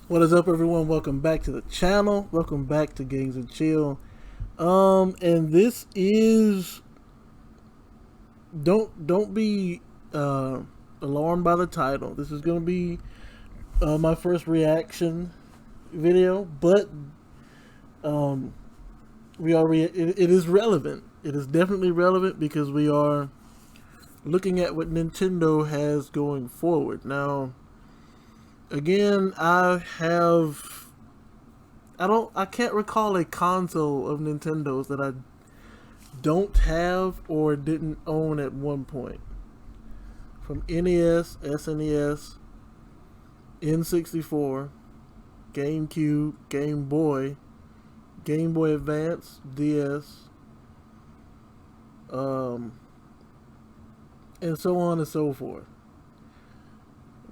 What is up, everyone? Welcome back to the channel. Welcome back to GamezNChill. And this is don't be alarmed by the title. This is going to be my first reaction video, but it is relevant. It is definitely relevant because we are looking at what Nintendo has going forward. Now, again, I can't recall a console of Nintendo's that I don't have or didn't own at one point. From NES, SNES, N64, GameCube, Game Boy Advance, DS, and so on and so forth.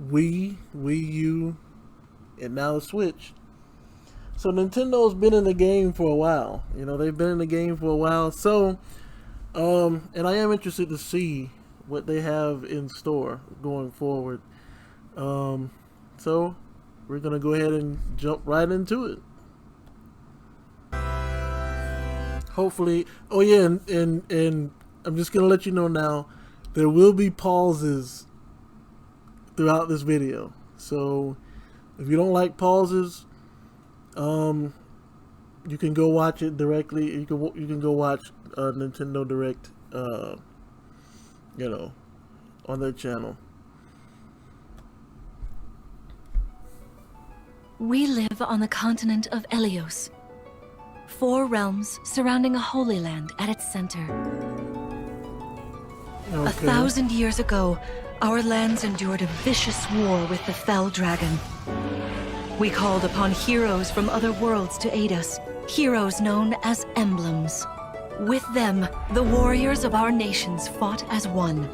Wii U, and now the Switch. So Nintendo's been in the game for a while. You know, they've been in the game for a while. So, and I am interested to see what they have in store going forward. So we're gonna go ahead and jump right into it. Hopefully, oh yeah, and I'm just gonna let you know now, there will be pauses throughout this video. So if you don't like pauses, you can go watch it directly. You can go watch Nintendo Direct, you know, on their channel. We live on the continent of Elios, 4 realms surrounding a holy land at its center. Okay. 1,000 years ago, our lands endured a vicious war with the fell dragon. We called upon heroes from other worlds to aid us, heroes known as Emblems. With them, the warriors of our nations fought as one.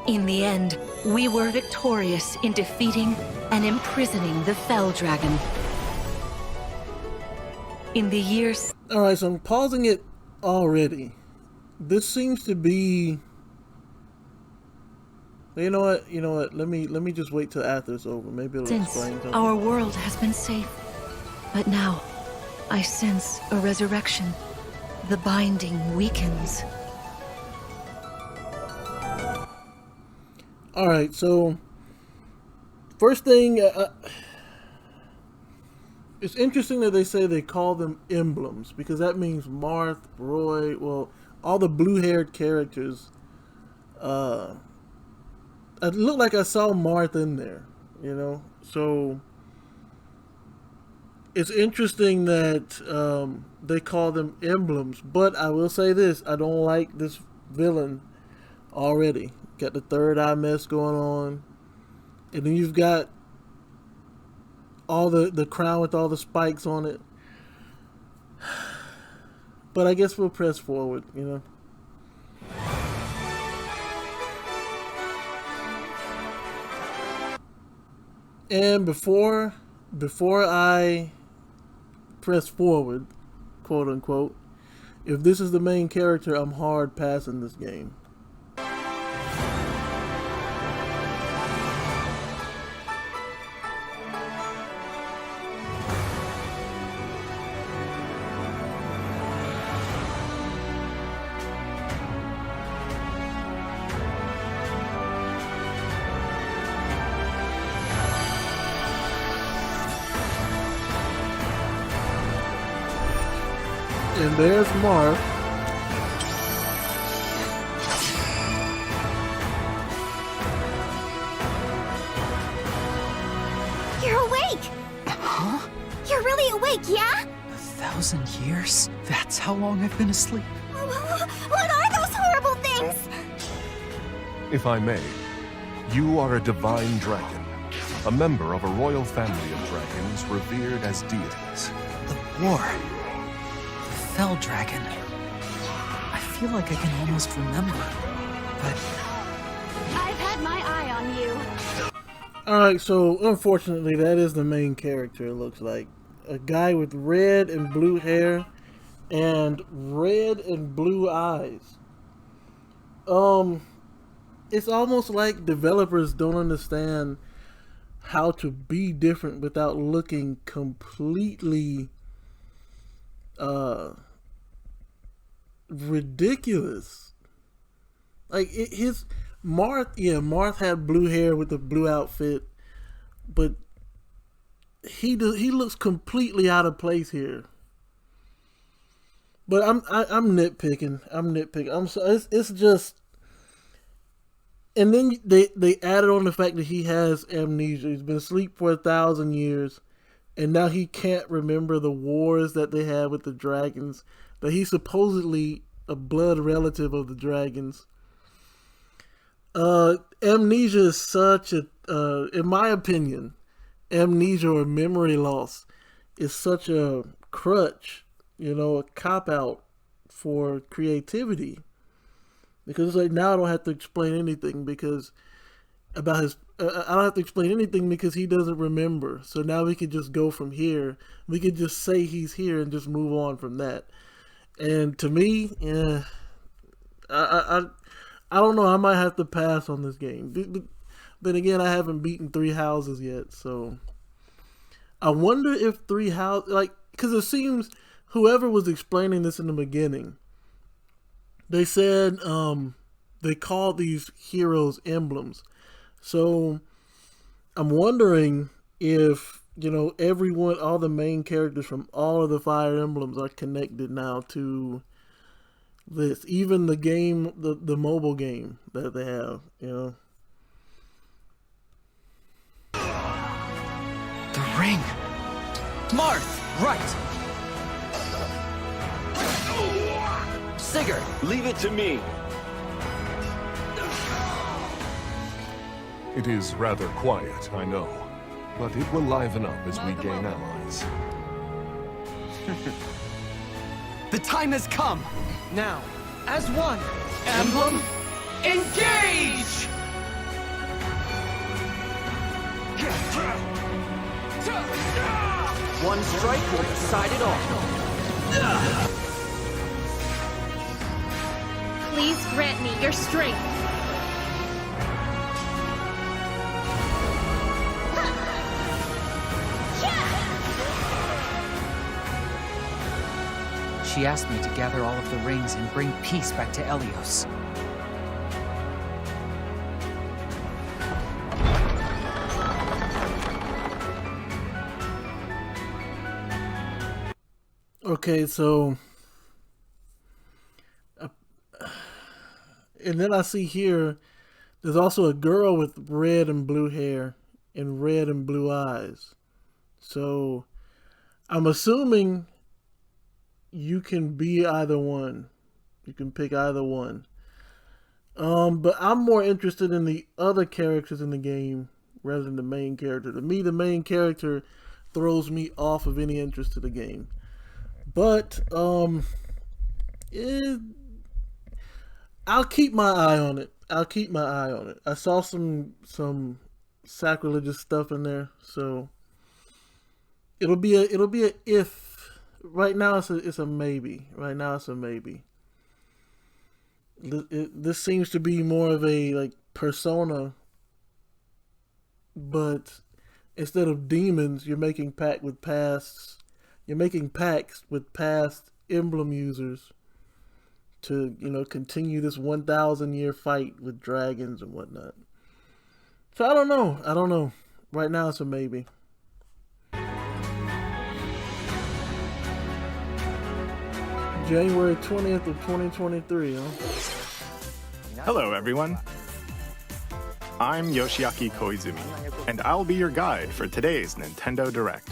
In the end, we were victorious in defeating and imprisoning the fell dragon. In the years... Alright, so I'm pausing it already. This seems to be... You know what? Let me just wait till after it's over. Maybe it'll explain something. Our world has been safe, but now I sense a resurrection. The binding weakens. All right, so first thing, it's interesting that they say they call them emblems, because that means Marth, Roy, well, all the blue-haired characters. It looked like I saw Marth in there, you know? So it's interesting that they call them emblems. But I will say this, I don't like this villain already. Got the third eye mess going on. And then you've got all the crown with all the spikes on it. But I guess we'll press forward, you know? And before I press forward, quote unquote, if this is the main character, I'm hard passing this game. And there's Marth. You're awake! Huh? You're really awake, yeah? 1,000 years? That's how long I've been asleep. What are those horrible things? If I may, you are a divine dragon, a member of a royal family of dragons revered as deities. The war. The Fell Dragon. I feel like I can almost remember, but I've had my eye on you. Alright, so unfortunately that is the main character, it looks like. A guy with red and blue hair and red and blue eyes. It's almost like developers don't understand how to be different without looking completely ridiculous. Like his Marth had blue hair with the blue outfit, but he looks completely out of place here. But I'm nitpicking. It's just, and then they added on the fact that he has amnesia. He's been asleep for 1,000 years, and now he can't remember the wars that they had with the dragons. But he's supposedly a blood relative of the dragons. Amnesia is such a, in my opinion, amnesia or memory loss is such a crutch, a cop-out for creativity. Because it's like, now I don't have to explain anything because I don't have to explain anything because he doesn't remember. So now we could just go from here. We could just say he's here and just move on from that. And to me, I don't know. I might have to pass on this game. But then again, I haven't beaten 3 houses yet, so I wonder if 3 houses, like, because it seems whoever was explaining this in the beginning, they said they called these heroes emblems. So I'm wondering if, everyone, all the main characters from all of the Fire Emblems are connected now to this. Even the game, the mobile game that they have, the ring. Marth, right. Sigurd, Leave it to me. It is rather quiet, I know, but it will liven up as we gain allies. the time has come. Now, as one, Emblem, engage! One strike will decide it all. Please grant me your strength. She asked me to gather all of the rings and bring peace back to Elios. Okay, so and then I see here there's also a girl with red and blue hair and red and blue eyes. So I'm assuming you can be either one. You can pick either one. But I'm more interested in the other characters in the game rather than the main character. To me, the main character throws me off of any interest to the game. But I'll keep my eye on it. I saw some sacrilegious stuff in there, so it'll be a if. Right now it's a maybe. This seems to be more of a persona, but instead of demons, you're making pacts with past emblem users to continue this 1,000 year fight with dragons and whatnot. So I don't know. Right now it's a maybe. January 20th of 2023, huh? Hello, everyone. I'm Yoshiaki Koizumi, and I'll be your guide for today's Nintendo Direct.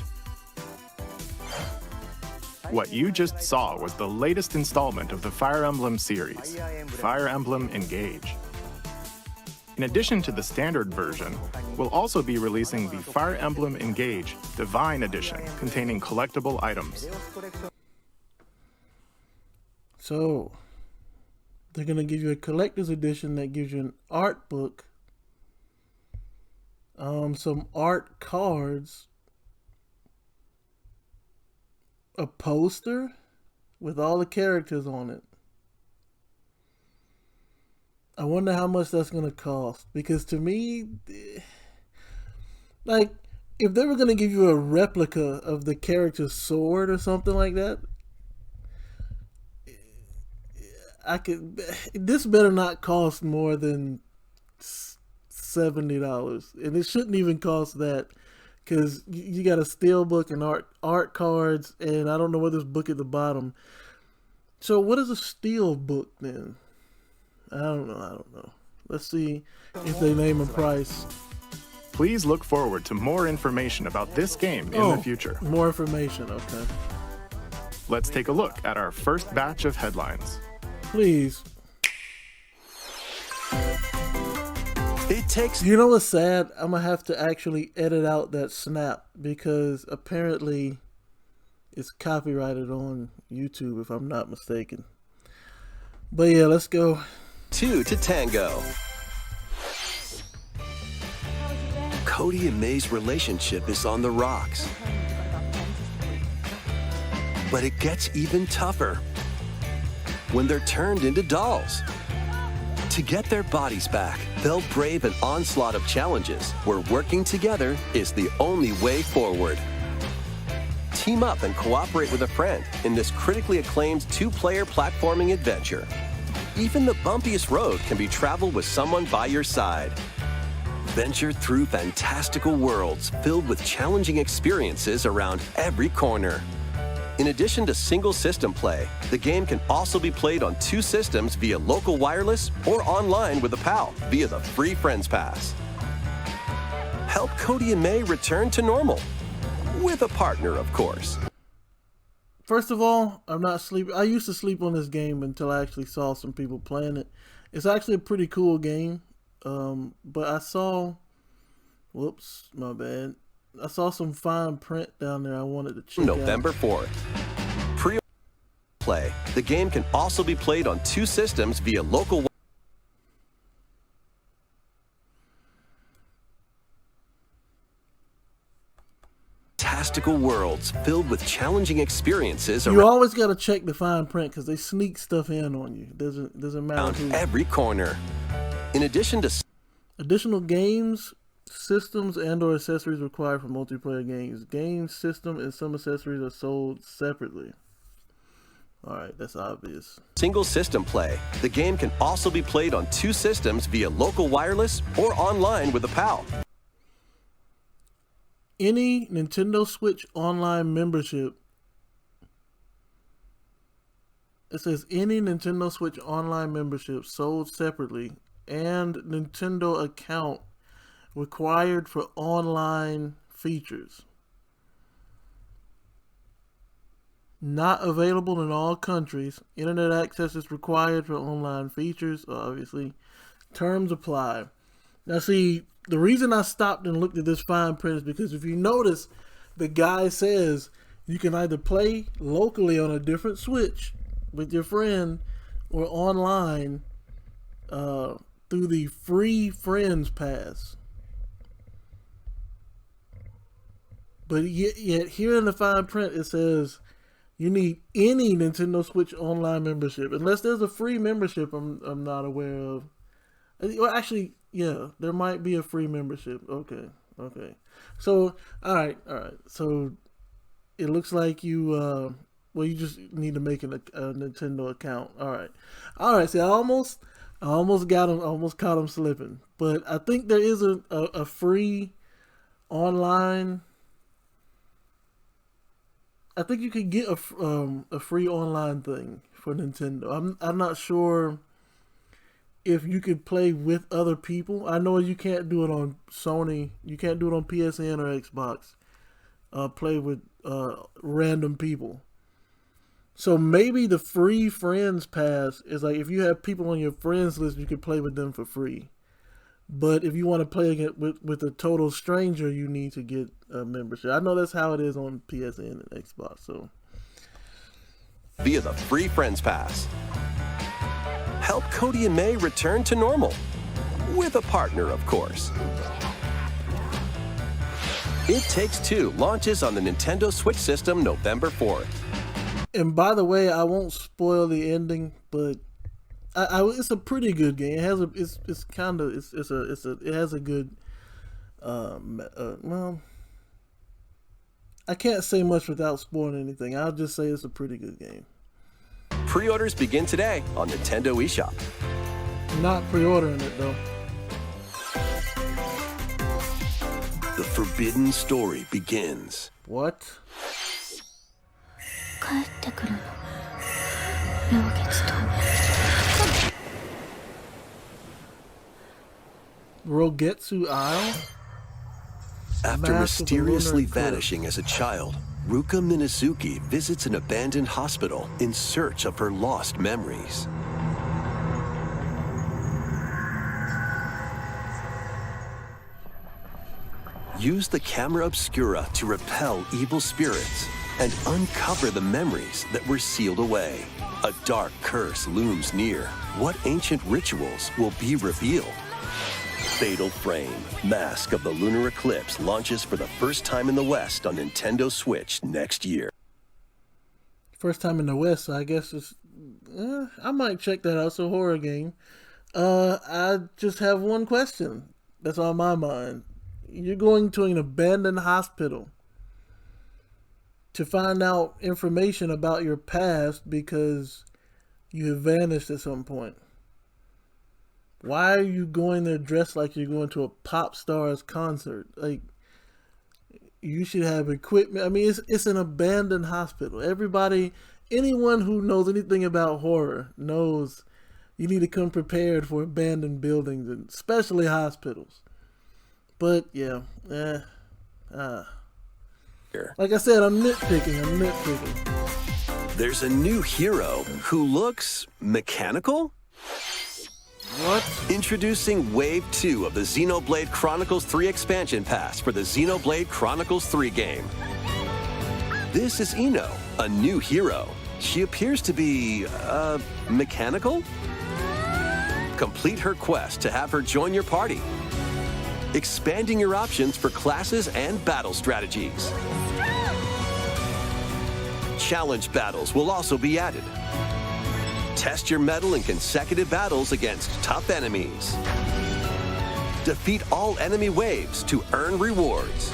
What you just saw was the latest installment of the Fire Emblem series, Fire Emblem Engage. In addition to the standard version, we'll also be releasing the Fire Emblem Engage Divine Edition, containing collectible items. So, they're going to give you a collector's edition that gives you an art book, some art cards, a poster with all the characters on it. I wonder how much that's going to cost, because to me, like, if they were going to give you a replica of the character's sword or something like that, this better not cost more than $70, and it shouldn't even cost that, because you got a steel book and art cards, and I don't know what this book at the bottom. So what is a steel book then? I don't know. Let's see if they name a price. Please look forward to more information about this game in the future. More information, okay. Let's take a look at our first batch of headlines. Please. It takes... You know what's sad? I'm going to have to actually edit out that snap, because apparently it's copyrighted on YouTube, if I'm not mistaken. But yeah, let's go. 2 to Tango. Cody and May's relationship is on the rocks. But it gets even tougher when they're turned into dolls. To get their bodies back, they'll brave an onslaught of challenges where working together is the only way forward. Team up and cooperate with a friend in this critically acclaimed 2-player platforming adventure. Even the bumpiest road can be traveled with someone by your side. Venture through fantastical worlds filled with challenging experiences around every corner. In addition to single system play, the game can also be played on 2 systems via local wireless or online with a pal via the free Friends Pass. Help Cody and May return to normal. With a partner, of course. First of all, I'm not sleeping. I used to sleep on this game until I actually saw some people playing it. It's actually a pretty cool game. But I saw, whoops, my bad. I saw some fine print down there I wanted to check out. November 4th. Pre-play. The game can also be played on 2 systems via local. Fantastical worlds filled with challenging experiences You always got to check the fine print, because they sneak stuff in on you. Doesn't matter around who. every corner. In addition to Additional games, systems, and/or accessories required for multiplayer games. Game system and some accessories are sold separately. Alright, that's obvious. single system play, the game can also be played on 2 systems via local wireless or online with a pal. Any Nintendo Switch Online membership. It says any Nintendo Switch Online membership sold separately and Nintendo account required for online features. Not available in all countries. Internet access is required for online features, obviously. Terms apply. Now see, the reason I stopped and looked at this fine print is because if you notice, the guy says you can either play locally on a different Switch with your friend or online through the free Friends Pass. But yet here in the fine print it says you need any Nintendo Switch Online membership. Unless there's a free membership I'm not aware of. Well, actually, yeah, there might be a free membership. Okay. So, all right. So, it looks like you, you just need to make a Nintendo account. All right. See, I almost got him. Almost caught him slipping. But I think there is a free online. I think you could get a free online thing for Nintendo. I'm not sure if you could play with other people. I know you can't do it on Sony. You can't do it on PSN or Xbox. Play with random people. So maybe the free Friends Pass is like if you have people on your friends list, you can play with them for free. But if you want to play it with a total stranger, you need to get a membership. I know that's how it is on PSN and Xbox. So via the free Friends Pass. Help Cody and May return to normal. With a partner, of course. It Takes Two launches on the Nintendo Switch system November 4th. And by the way, I won't spoil the ending, but it's a pretty good game. It has a good well, I can't say much without spoiling anything. I'll just say it's a pretty good game. Pre-orders begin today on Nintendo eShop. Not pre-ordering it though. The forbidden story begins. What? 帰ってくるの妙月と Rogetsu Isle? After Mask of the mysteriously Lunar Eclipse. vanishing as a child, Ruka Minazuki visits an abandoned hospital in search of her lost memories. Use the camera obscura to repel evil spirits and uncover the memories that were sealed away. A dark curse looms near. What ancient rituals will be revealed? Fatal Frame, Mask of the Lunar Eclipse launches for the first time in the West on Nintendo Switch next year. First time in the West, so I guess it's... I might check that out. It's a horror game. I just have one question that's on my mind. You're going to an abandoned hospital to find out information about your past because you have vanished at some point. Why are you going there dressed like you're going to a pop star's concert? Like, you should have equipment. I mean, it's an abandoned hospital. Anyone who knows anything about horror knows you need to come prepared for abandoned buildings, and especially hospitals. But yeah, like I said, I'm nitpicking. There's a new hero who looks mechanical? What? Introducing Wave 2 of the Xenoblade Chronicles 3 expansion pass for the Xenoblade Chronicles 3 game. This is Ino, a new hero. She appears to be, mechanical? Complete her quest to have her join your party, expanding your options for classes and battle strategies. Challenge battles will also be added. Test your mettle in consecutive battles against tough enemies. Defeat all enemy waves to earn rewards.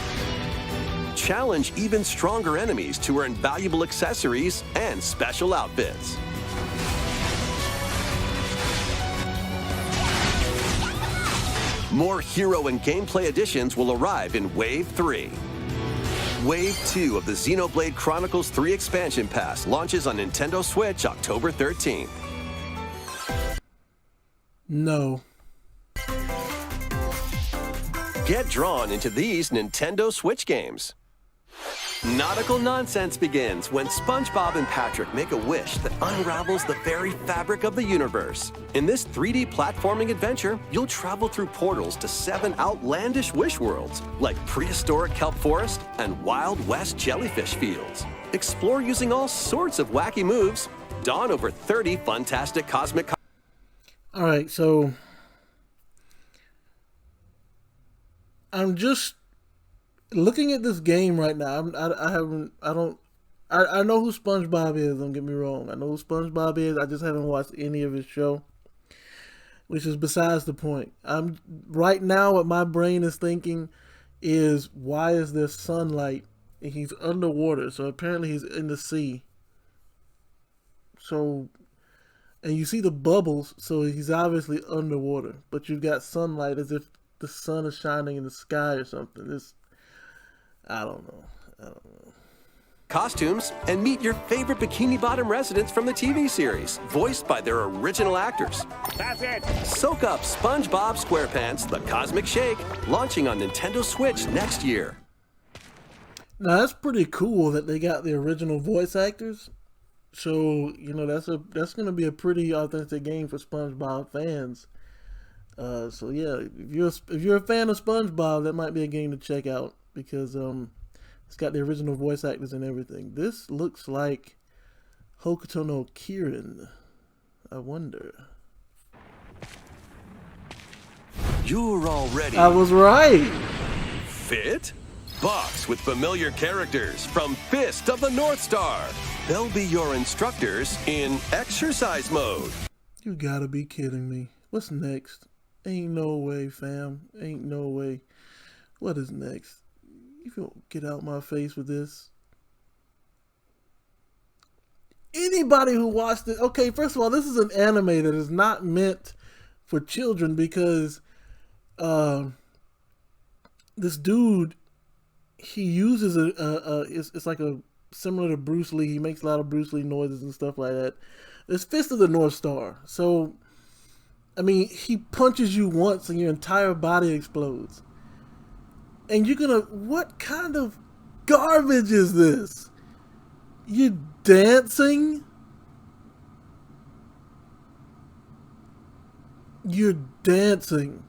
Challenge even stronger enemies to earn valuable accessories and special outfits. More hero and gameplay additions will arrive in Wave 3. Wave 2 of the Xenoblade Chronicles 3 expansion pass launches on Nintendo Switch October 13th. No. Get drawn into these Nintendo Switch games. Nautical nonsense begins when SpongeBob and Patrick make a wish that unravels the very fabric of the universe. In this 3D platforming adventure, you'll travel through portals to 7 outlandish wish worlds, like prehistoric kelp forest and Wild West jellyfish fields. Explore using all sorts of wacky moves, don over 30 fantastic cosmic... All right, so I'm just looking at this game right now. I know who SpongeBob is. Don't get me wrong. I know who SpongeBob is. I just haven't watched any of his show, which is besides the point. I'm right now. What my brain is thinking is, why is there sunlight? And he's underwater, so apparently he's in the sea. So, and you see the bubbles, so he's obviously underwater. But you've got sunlight as if the sun is shining in the sky or something. I don't know. Costumes, and meet your favorite Bikini Bottom residents from the TV series, voiced by their original actors. That's it! Soak up SpongeBob SquarePants, The Cosmic Shake, launching on Nintendo Switch next year. Now that's pretty cool that they got the original voice actors. So, that's going to be a pretty authentic game for SpongeBob fans. So yeah, if you're a fan of SpongeBob, that might be a game to check out because it's got the original voice actors and everything. This looks like Hokuto no Kirin. I wonder. You're all ready. I was right. Fit? Box with familiar characters from Fist of the North Star. They'll be your instructors in exercise mode. You gotta be kidding me. What's next? Ain't no way, fam. Ain't no way. What is next? You don't get out my face with this. Anybody who watched it, okay, first of all, this is an anime that is not meant for children because this dude, he uses it's like a similar to Bruce Lee. He makes a lot of Bruce Lee noises and stuff like that. It's Fist of the North Star. So, I mean, he punches you once and your entire body explodes. And you're gonna, what kind of garbage is this? You dancing? You're dancing.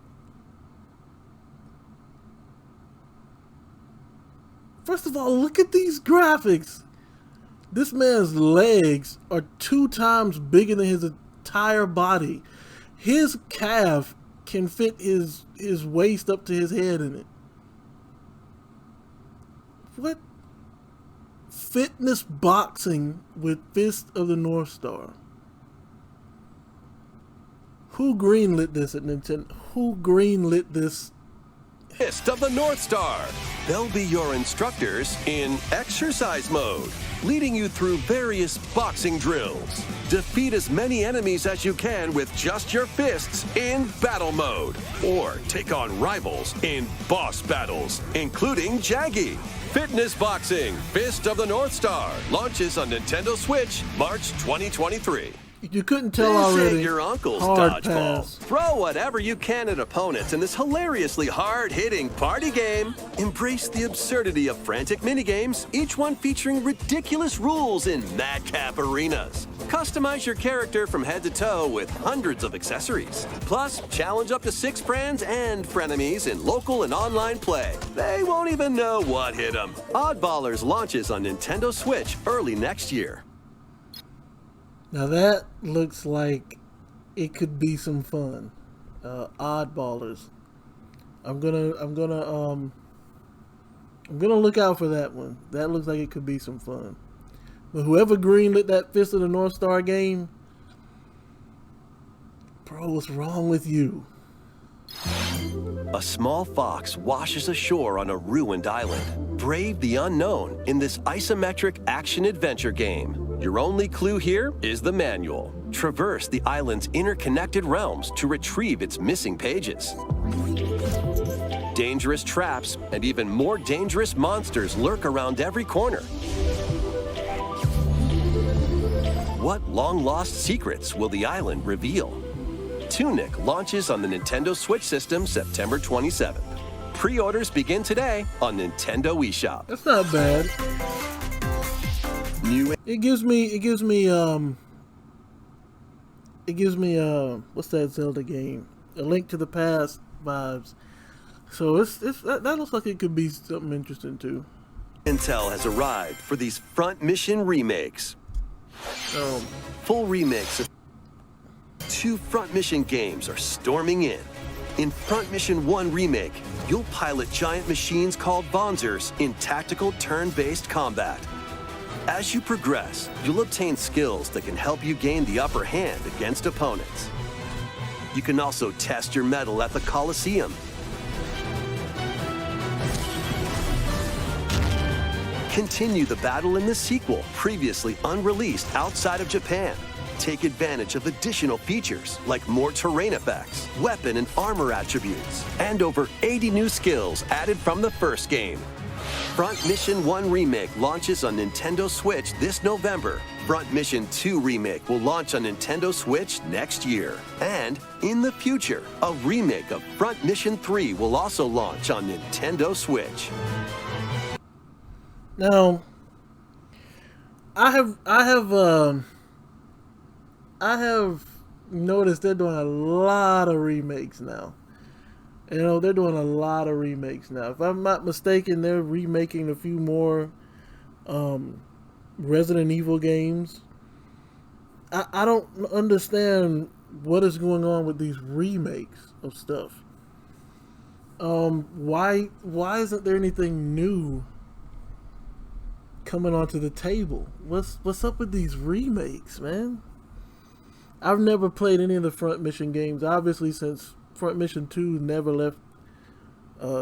First of all, look at these graphics. This man's legs are 2 times bigger than his entire body. His calf can fit his waist up to his head in it. What? Fitness boxing with Fist of the North Star. Who greenlit this at Nintendo? Who greenlit this? Fist of the North Star. They'll be your instructors in exercise mode, leading you through various boxing drills. Defeat as many enemies as you can with just your fists in battle mode, or take on rivals in boss battles, including Jaggy. Fitness Boxing, Fist of the North Star, launches on Nintendo Switch, March 2023. You couldn't tell This already. ain't your uncle's Hard dodgeball. pass. Throw whatever you can at opponents in this hilariously hard-hitting party game. Embrace the absurdity of frantic minigames, each one featuring ridiculous rules in madcap arenas. Customize your character from head to toe with hundreds of accessories. Plus, challenge up to 6 friends and frenemies in local and online play. They won't even know what hit them. Oddballers launches on Nintendo Switch early next year. Now that looks like it could be some fun. Oddballers. I'm gonna look out for that one. That looks like it could be some fun. But whoever greenlit that Fist of the North Star game, bro, what's wrong with you? A small fox washes ashore on a ruined island. Brave the unknown in this isometric action-adventure game. Your only clue here is the manual. Traverse the island's interconnected realms to retrieve its missing pages. Dangerous traps and even more dangerous monsters lurk around every corner. What long-lost secrets will the island reveal? Tunic launches on the Nintendo Switch system September 27th. Pre-orders begin today on Nintendo eShop. That's not bad. It gives me what's that Zelda game? A Link to the Past vibes. So that looks like it could be something interesting too. Intel has arrived for these front mission remakes. Full remakes of 2 front mission games are storming in. In Front Mission 1 Remake, you'll pilot giant machines called Bonzers in tactical turn-based combat. As you progress, you'll obtain skills that can help you gain the upper hand against opponents. You can also test your mettle at the Coliseum. Continue the battle in the sequel, previously unreleased outside of Japan. Take advantage of additional features like more terrain effects, weapon and armor attributes, and over 80 new skills added from the first game. Front Mission 1 Remake launches on Nintendo Switch this November. Front Mission 2 Remake will launch on Nintendo Switch next year. And in the future, a remake of Front Mission 3 will also launch on Nintendo Switch. Now, I have notice they're doing a lot of remakes now. You know, they're doing a lot of remakes now. If I'm not mistaken, they're remaking a few more Resident Evil games. I don't understand what is going on with these remakes of stuff. Why isn't there anything new coming onto the table? What's up with these remakes, man? I've never played any of the Front Mission games, obviously, since Front Mission 2 never left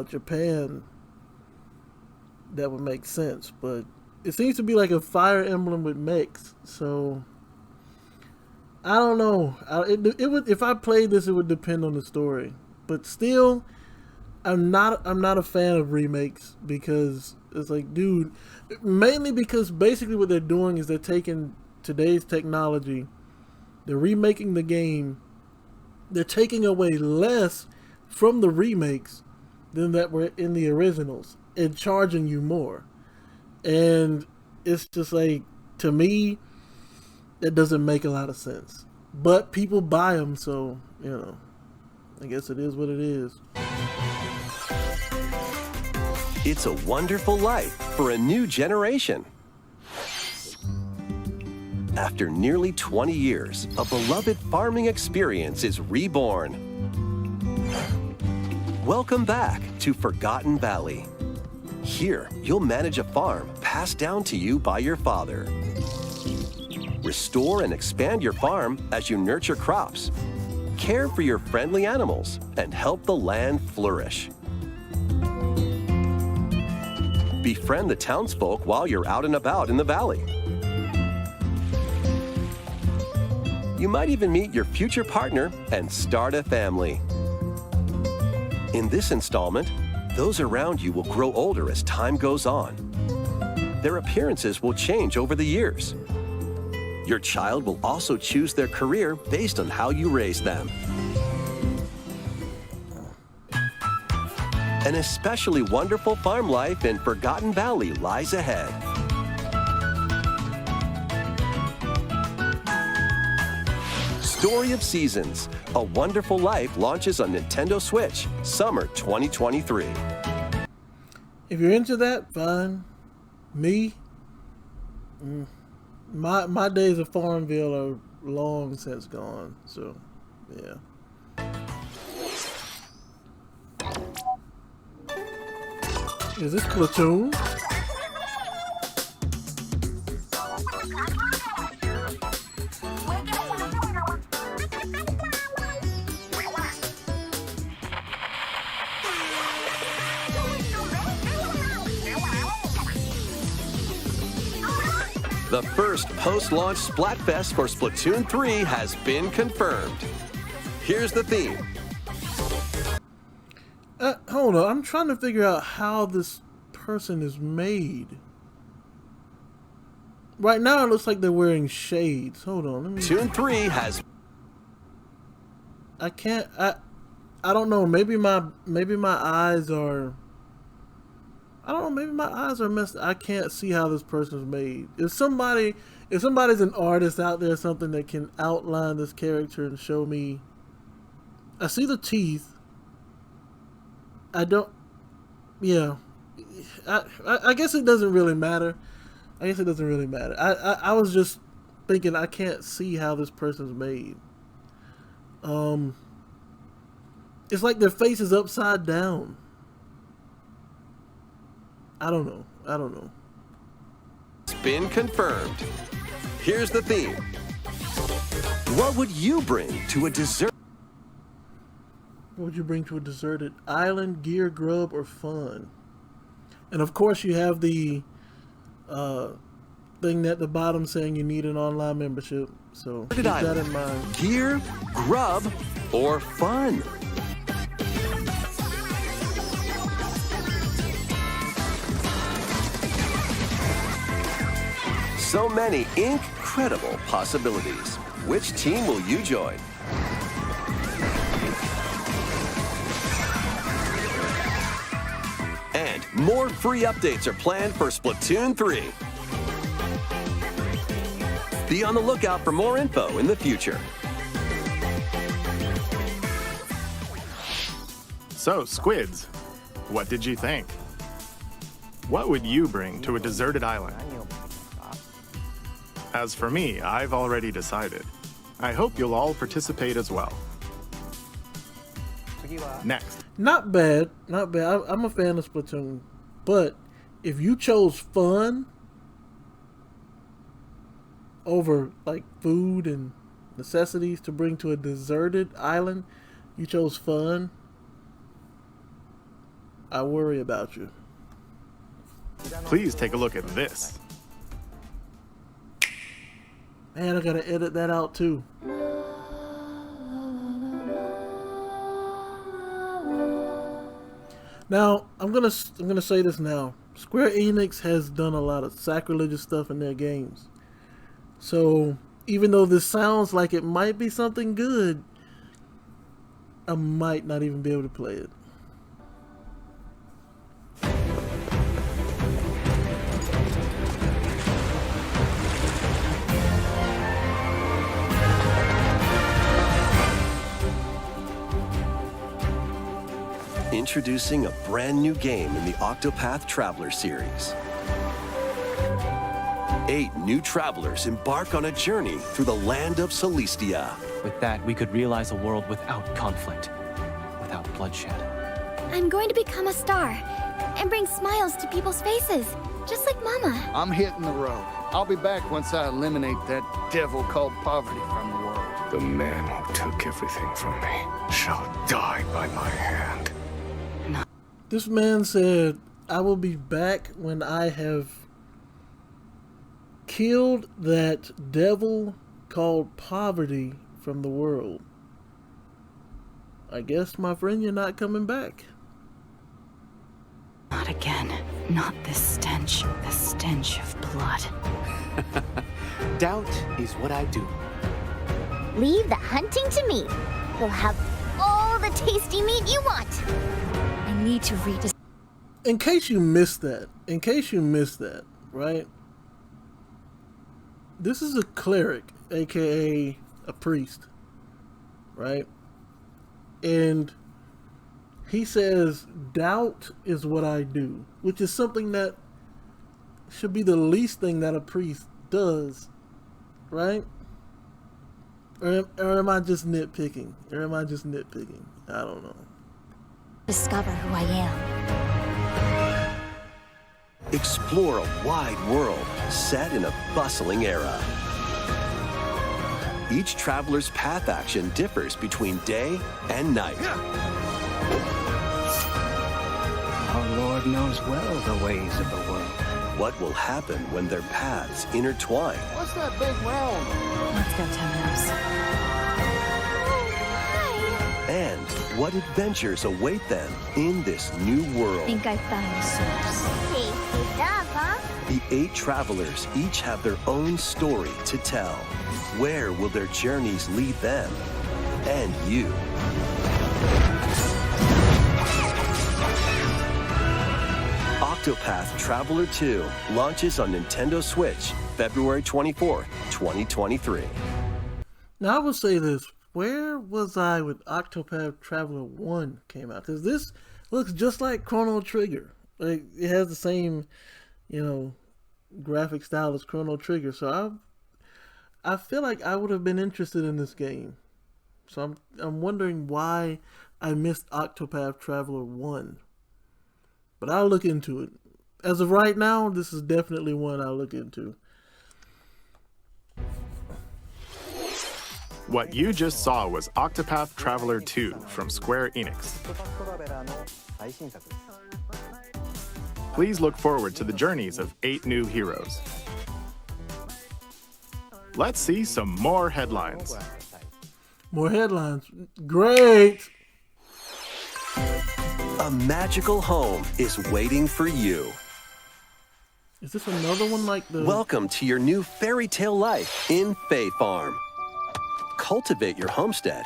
Japan. That would make sense, but it seems to be like a Fire Emblem with mechs, so I don't know. It would, if I played this, it would depend on the story, but still, I'm not a fan of remakes, because it's like, dude, mainly because basically what they're doing is they're taking today's technology, they're remaking the game, they're taking away less from the remakes than that were in the originals and charging you more. And it's just like, to me, that doesn't make a lot of sense. But people buy them, so, you know, I guess it is what it is. It's a wonderful life for a new generation. After nearly 20 years, a beloved farming experience is reborn. Welcome back to Forgotten Valley. Here, you'll manage a farm passed down to you by your father. Restore and expand your farm as you nurture crops, care for your friendly animals, and help the land flourish. Befriend the townsfolk while you're out and about in the valley. You might even meet your future partner and start a family. In this installment, those around you will grow older as time goes on. Their appearances will change over the years. Your child will also choose their career based on how you raise them. An especially wonderful farm life in Forgotten Valley lies ahead. Story of Seasons, A Wonderful Life launches on Nintendo Switch, summer 2023. If you're into that, fine. Me, my days of Farmville are long since gone, so, yeah. Is this Platoon? The first post-launch Splatfest for Splatoon 3 has been confirmed. Here's the theme. Hold on, I'm trying to figure out how this person is made. Right now it looks like they're wearing shades. Hold on, let me... Splatoon 3 has... I can't... I don't know, maybe my eyes are... I don't know, maybe my eyes are messed. I can't see how this person's made. If somebody's an artist out there, something that can outline this character and show me. I see the teeth. I don't. Yeah. I guess it doesn't really matter. I was just thinking, I can't see how this person's made. It's like their face is upside down. I don't know. It's been confirmed. Here's the theme. What would you bring to a desert? What would you bring to a deserted island? Gear, grub, or fun? And of course you have the thing at the bottom saying you need an online membership. So keep that in mind. Gear, grub, or fun? So many incredible possibilities. Which team will you join? And more free updates are planned for Splatoon 3. Be on the lookout for more info in the future. So, squids, what did you think? What would you bring to a deserted island? As for me, I've already decided. I hope you'll all participate as well. Next. Not bad, not bad. I'm a fan of Splatoon, but if you chose fun over like food and necessities to bring to a deserted island, you chose fun, I worry about you. Please take a look at this. Man, I gotta edit that out too. Now, I'm gonna say this now. Square Enix has done a lot of sacrilegious stuff in their games. So, even though this sounds like it might be something good, I might not even be able to play it. Introducing a brand new game in the Octopath Traveler series. 8 new travelers embark on a journey through the land of Celestia. With that, we could realize a world without conflict, without bloodshed. I'm going to become a star and bring smiles to people's faces, just like Mama. I'm hitting the road. I'll be back once I eliminate that devil called poverty from the world. The man who took everything from me shall die by my hand. This man said, I will be back when I have killed that devil called poverty from the world. I guess, my friend, you're not coming back. Not again. Not this stench. The stench of blood. Doubt is what I do. Leave the hunting to me. You'll have all the tasty meat you want. I need to read. In case you missed that, right? This is a cleric, aka a priest, right? And he says, doubt is what I do, which is something that should be the least thing that a priest does, right? Or am I just nitpicking? I don't know. Discover who I am. Explore a wide world set in a bustling era. Each traveler's path action differs between day and night. Our Lord knows well the ways of the world. What will happen when their paths intertwine? What's that big round? Let's go, Tatango. And what adventures await them in this new world? Think I found the source. Tasty stuff, huh? The 8 travelers each have their own story to tell. Where will their journeys lead them and you? Octopath Traveler 2 launches on Nintendo Switch February 24th, 2023. Now I will say this. Where was I when Octopath Traveler 1 came out? Because this looks just like Chrono Trigger. Like, it has the same, graphic style as Chrono Trigger. So I feel like I would have been interested in this game. So I'm wondering why I missed Octopath Traveler 1. But I'll look into it. As of right now, this is definitely one I'll look into. What you just saw was Octopath Traveler 2 from Square Enix. Please look forward to the journeys of 8 new heroes. Let's see some more headlines. More headlines. Great! A magical home is waiting for you. Is this another one like the... Welcome to your new fairy tale life in Fae Farm. Cultivate your homestead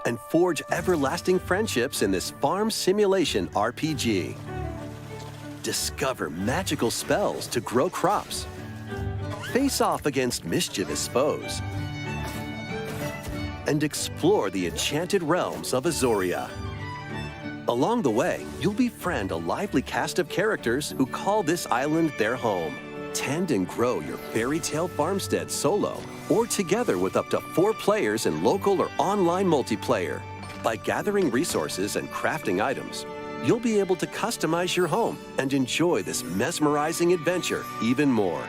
and forge everlasting friendships in this farm simulation RPG. Discover magical spells to grow crops. Face off against mischievous foes. And explore the enchanted realms of Azoria. Along the way, you'll befriend a lively cast of characters who call this island their home. Tend and grow your fairy tale farmstead solo or together with up to 4 players in local or online multiplayer. By gathering resources and crafting items, you'll be able to customize your home and enjoy this mesmerizing adventure even more.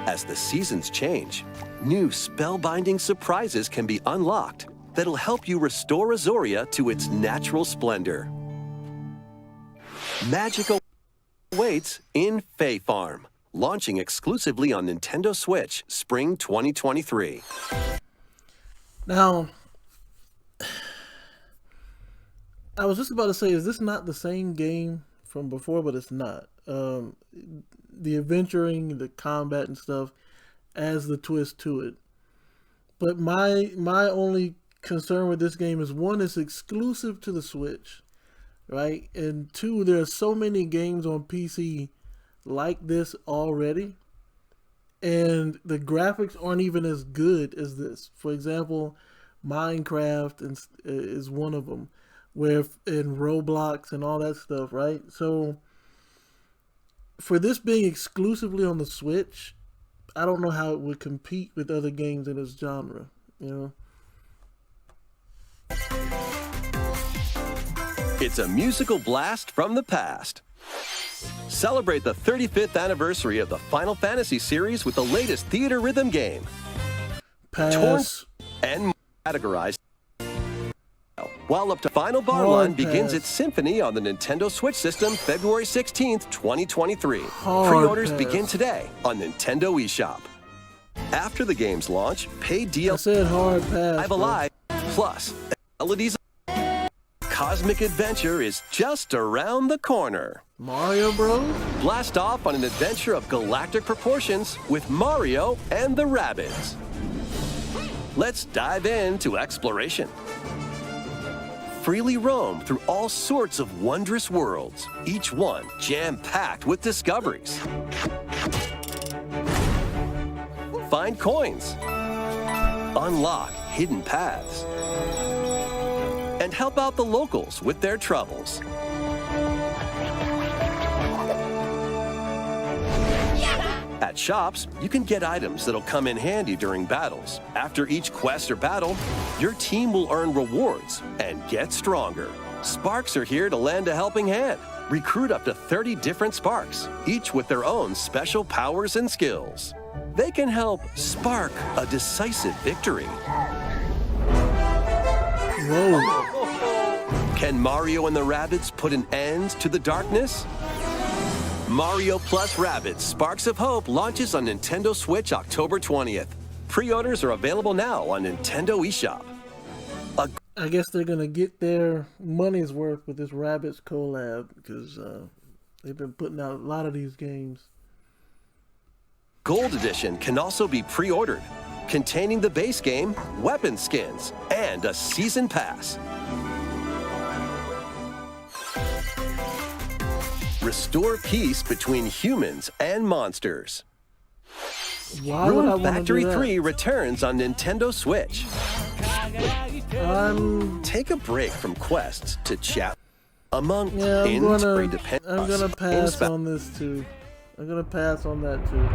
As the seasons change, new spellbinding surprises can be unlocked that'll help you restore Azoria to its natural splendor. Magic awaits in Fae Farm, launching exclusively on Nintendo Switch spring 2023. Now, I was just about to say, is this not the same game from before? But it's not. The adventuring, the combat and stuff adds the twist to it. But my only concern with this game is, one, it's exclusive to the Switch, right? And two, there are so many games on PC like this already, and the graphics aren't even as good as this. For example, Minecraft is one of them, where in Roblox and all that stuff, right? So for this being exclusively on the Switch, I don't know how it would compete with other games in this genre, you know? It's a musical blast from the past. Celebrate the 35th anniversary of the Final Fantasy series with the latest theater rhythm game. Pass. And categorized. While up to Final Bar Hard Line begins pass. its symphony on the Nintendo Switch system February 16th, 2023. Hard Pre-orders pass. begin today on Nintendo eShop. After the game's launch, paid I DLC said hard pass. Live bro. Alive Plus Melodies Cosmic Adventure is just around the corner. Mario Bros? Blast off on an adventure of galactic proportions with Mario and the Rabbids. Let's dive into exploration. Freely roam through all sorts of wondrous worlds, each one jam-packed with discoveries. Find coins, unlock hidden paths, and help out the locals with their troubles. At shops, you can get items that'll come in handy during battles. After each quest or battle, your team will earn rewards and get stronger. Sparks are here to lend a helping hand. Recruit up to 30 different Sparks, each with their own special powers and skills. They can help spark a decisive victory. Whoa. Can Mario and the Rabbids put an end to the darkness? Mario Plus Rabbids Sparks of Hope launches on Nintendo Switch October 20th. Pre-orders are available now on Nintendo eShop. I guess they're gonna get their money's worth with this Rabbids collab, because they've been putting out a lot of these games. Gold Edition can also be pre-ordered, containing the base game, weapon skins, and a season pass. Restore peace between humans and monsters. Why would I Rune want to Factory do that? 3 returns on Nintendo Switch. Take a break from quests to chat among Yeah, I'm gonna independent pass on this too. I'm gonna pass on that too.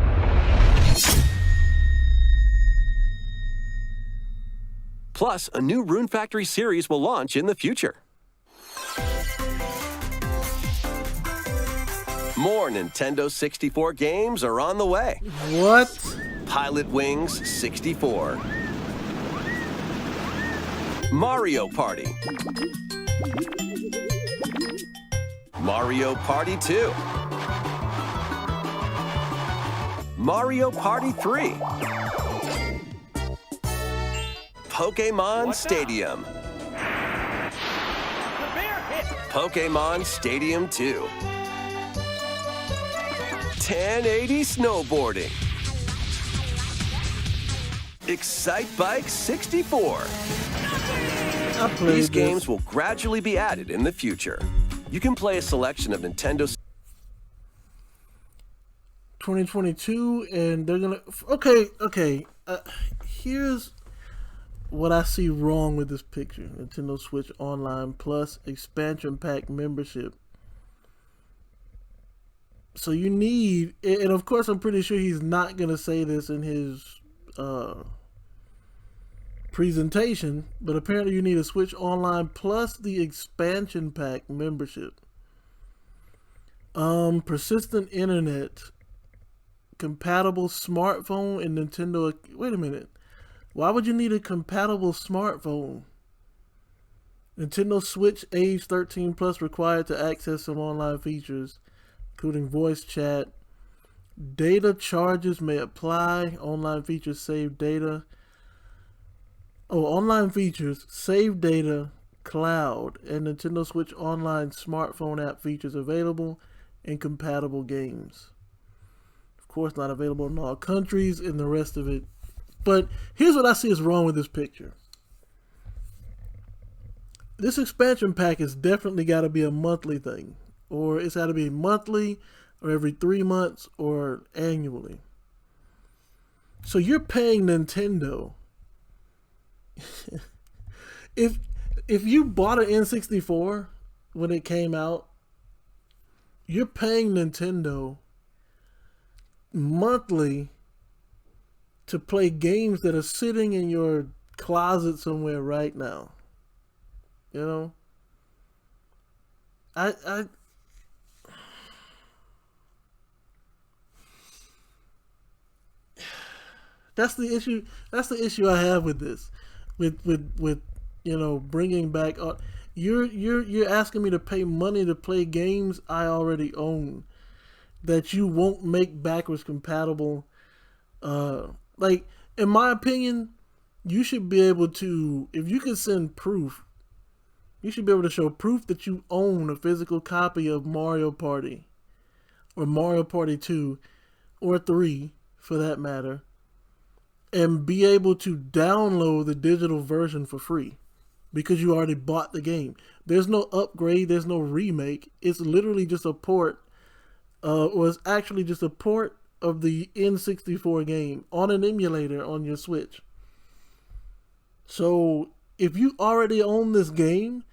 Plus, a new Rune Factory series will launch in the future. More Nintendo 64 games are on the way. What? Pilot Wings 64. Mario Party. Mario Party 2. Mario Party 3. Pokemon Stadium. Pokemon Stadium 2. 1080 Snowboarding. Excite Bike 64. These games will gradually be added in the future. You can play a selection of Nintendo 2022, and they're gonna. Okay. Here's what I see wrong with this picture. Nintendo Switch Online Plus expansion pack membership. So you need, and of course I'm pretty sure he's not going to say this in his presentation, but apparently you need a Switch Online Plus the expansion pack membership. Persistent internet, compatible smartphone, and Nintendo. Wait a minute. Why would you need a compatible smartphone? Nintendo Switch age 13 plus required to access some online features, including voice chat. Data charges may apply. Online features save data. Oh, online features save data, cloud, and Nintendo Switch Online smartphone app features available and compatible games. Of course, not available in all countries and the rest of it. But here's what I see is wrong with this picture. This expansion pack has definitely got to be a monthly thing. Or it's got to be monthly, or every 3 months, or annually. So you're paying Nintendo. If you bought an N64 when it came out, you're paying Nintendo monthly to play games that are sitting in your closet somewhere right now. You know? I that's the issue. That's the issue I have with this. With you know, bringing back you're asking me to pay money to play games I already own that you won't make backwards compatible. Like, in my opinion, you should be able to, if you can send proof, you should be able to show proof that you own a physical copy of Mario Party or Mario Party 2 or 3 for that matter, and be able to download the digital version for free because you already bought the game. There's no upgrade, there's no remake. It's literally just a port, or it's actually just a port of the N64 game on an emulator on your Switch. So if you already own this game,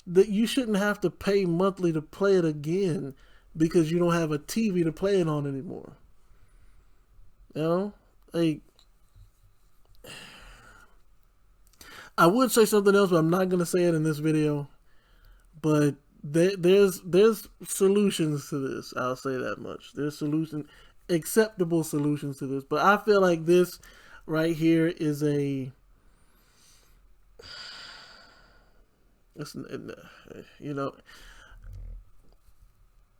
that you shouldn't have to pay monthly to play it again because you don't have a TV to play it on anymore. You know, like, I would say something else, but I'm not gonna say it in this video. But there's solutions to this. I'll say that much. There's acceptable solutions to this. But I feel like this right here is a, you know,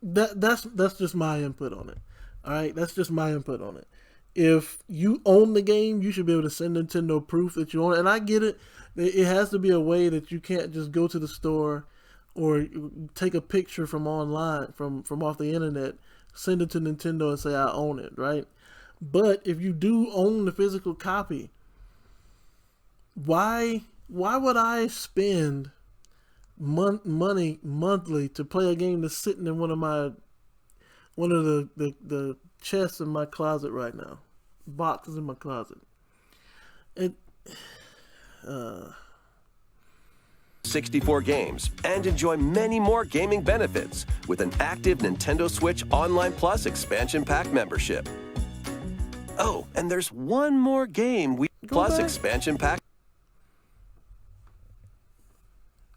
that's just my input on it. All right, that's just my input on it. If you own the game, you should be able to send Nintendo proof that you own it. And I get it. It has to be a way that you can't just go to the store or take a picture from online, from off the internet, send it to Nintendo and say, I own it, right? But if you do own the physical copy, why would I spend money monthly to play a game that's sitting in one of the chests in my closet right now, boxes in my closet? 64 games and enjoy many more gaming benefits with an active Nintendo Switch Online Plus expansion pack membership. Oh, and there's one more game plus expansion pack.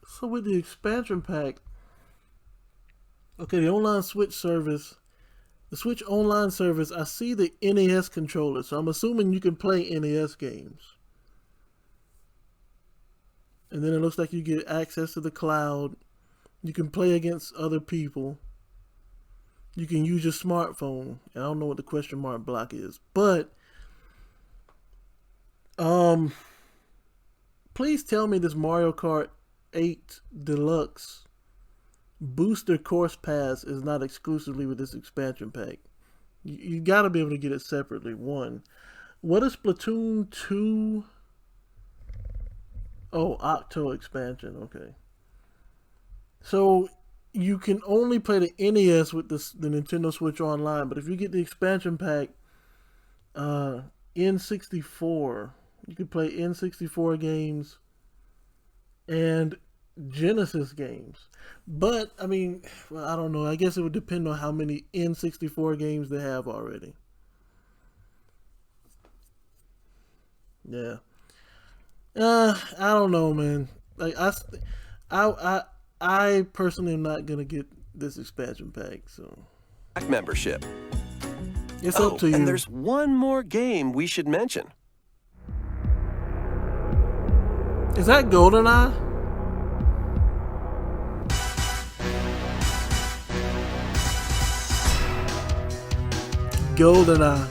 So with the expansion pack, okay, the online Switch service, the Switch Online service, I see the NES controller, so I'm assuming you can play NES games. And then it looks like you get access to the cloud. You can play against other people. You can use your smartphone. I don't know what the question mark block is, but please tell me this Mario Kart 8 Deluxe Booster Course Pass is not exclusively with this expansion pack. You got to be able to get it separately. One, what is Splatoon 2? Oh, Octo expansion. Okay. So you can only play the NES with the Nintendo Switch Online, but if you get the expansion pack, N64, You could play N64 games and Genesis games. But, I mean, well, I don't know. I guess it would depend on how many N64 games they have already. Yeah. I don't know, man. Like, I personally am not going to get this expansion pack, so. Membership. It's up to you. And there's one more game we should mention. Is that GoldenEye? GoldenEye.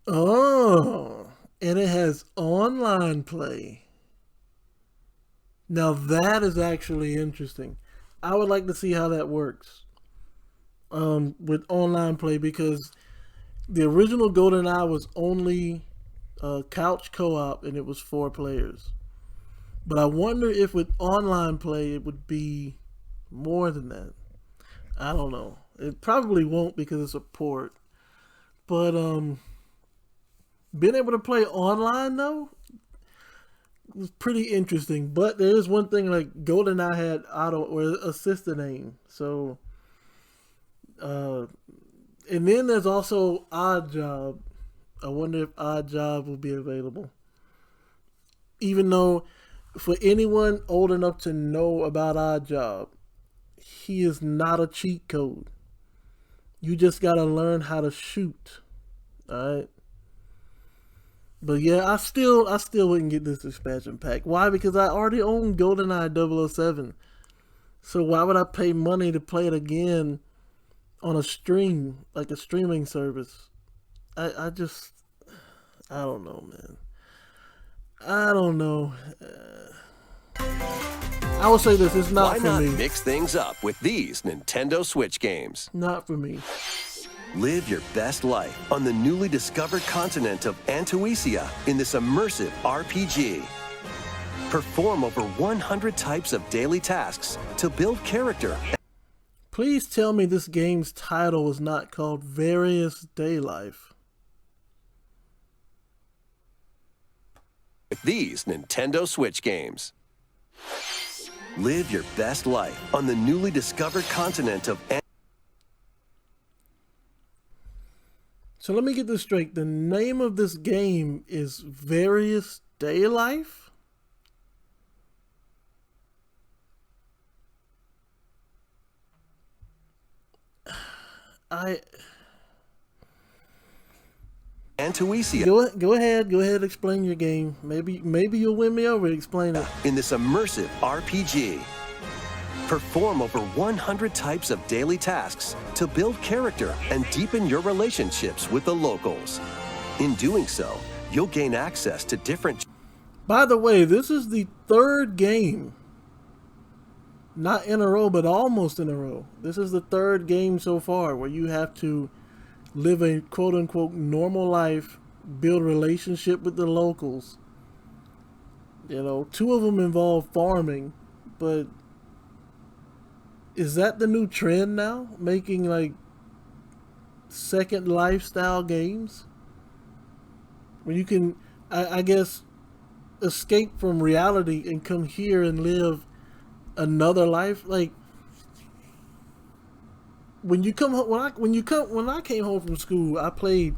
Oh, and it has online play. Now that is actually interesting. I would like to see how that works with online play, because the original GoldenEye was only couch co-op and it was 4 players. But I wonder if with online play it would be more than that. I don't know. It probably won't because it's a port. But being able to play online though was pretty interesting. But there is one thing, like GoldenEye had auto or assistant aim. So and then there's also Odd Job. I wonder if Odd Job will be available. Even though for anyone old enough to know about Odd Job, he is not a cheat code. You just gotta learn how to shoot. Alright? But yeah, I still wouldn't get this expansion pack. Why? Because I already own GoldenEye 007. So why would I pay money to play it again on a stream, like a streaming service? I don't know, man. I don't know. I will say this, it's not for me. Why not mix things up with these Nintendo Switch games? Not for me. Live your best life on the newly discovered continent of Antuisia in this immersive RPG. Perform over 100 types of daily tasks to build character. Please tell me this game's title is not called Various Day Life. With these Nintendo Switch games. Live your best life on the newly discovered continent of So let me get this straight. The name of this game is Various Day Life? Antuisia. Go ahead, explain your game. Maybe you'll win me over. Explain it. In this immersive RPG. Perform over 100 types of daily tasks to build character and deepen your relationships with the locals. In doing so, you'll gain access to different... By the way, this is the 3rd game. Not in a row, but almost in a row. This is the 3rd game so far where you have to live a quote-unquote normal life, build relationship with the locals. You know, 2 of them involve farming, but is that the new trend now? Making like second lifestyle games? Where you can, I guess, escape from reality and come here and live another life. Like when you come when I came home from school, I played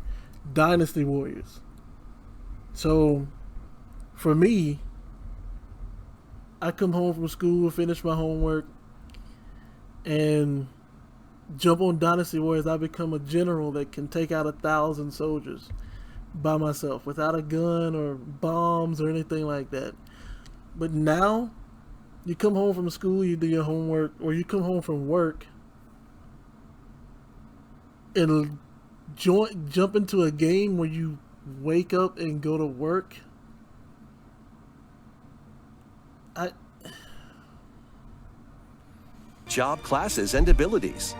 Dynasty Warriors. So for me, I come home from school, finish my homework, and jump on Dynasty Warriors. I become a general that can take out 1,000 soldiers by myself without a gun or bombs or anything like that. But now you come home from school, you do your homework, or you come home from work and jump into a game where you wake up and go to work. Job classes and abilities.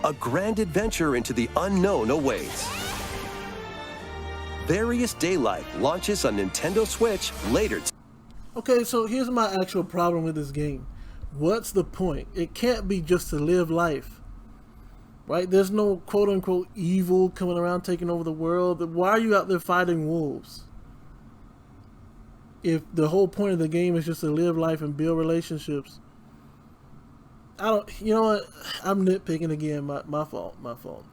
A grand adventure into the unknown awaits. Various Day Life launches on Nintendo Switch later. Okay, so here's my actual problem with this game. What's the point? It can't be just to live life. Right? There's no quote-unquote evil coming around taking over the world. Why are you out there fighting wolves? If the whole point of the game is just to live life and build relationships. You know what? I'm nitpicking again. My fault.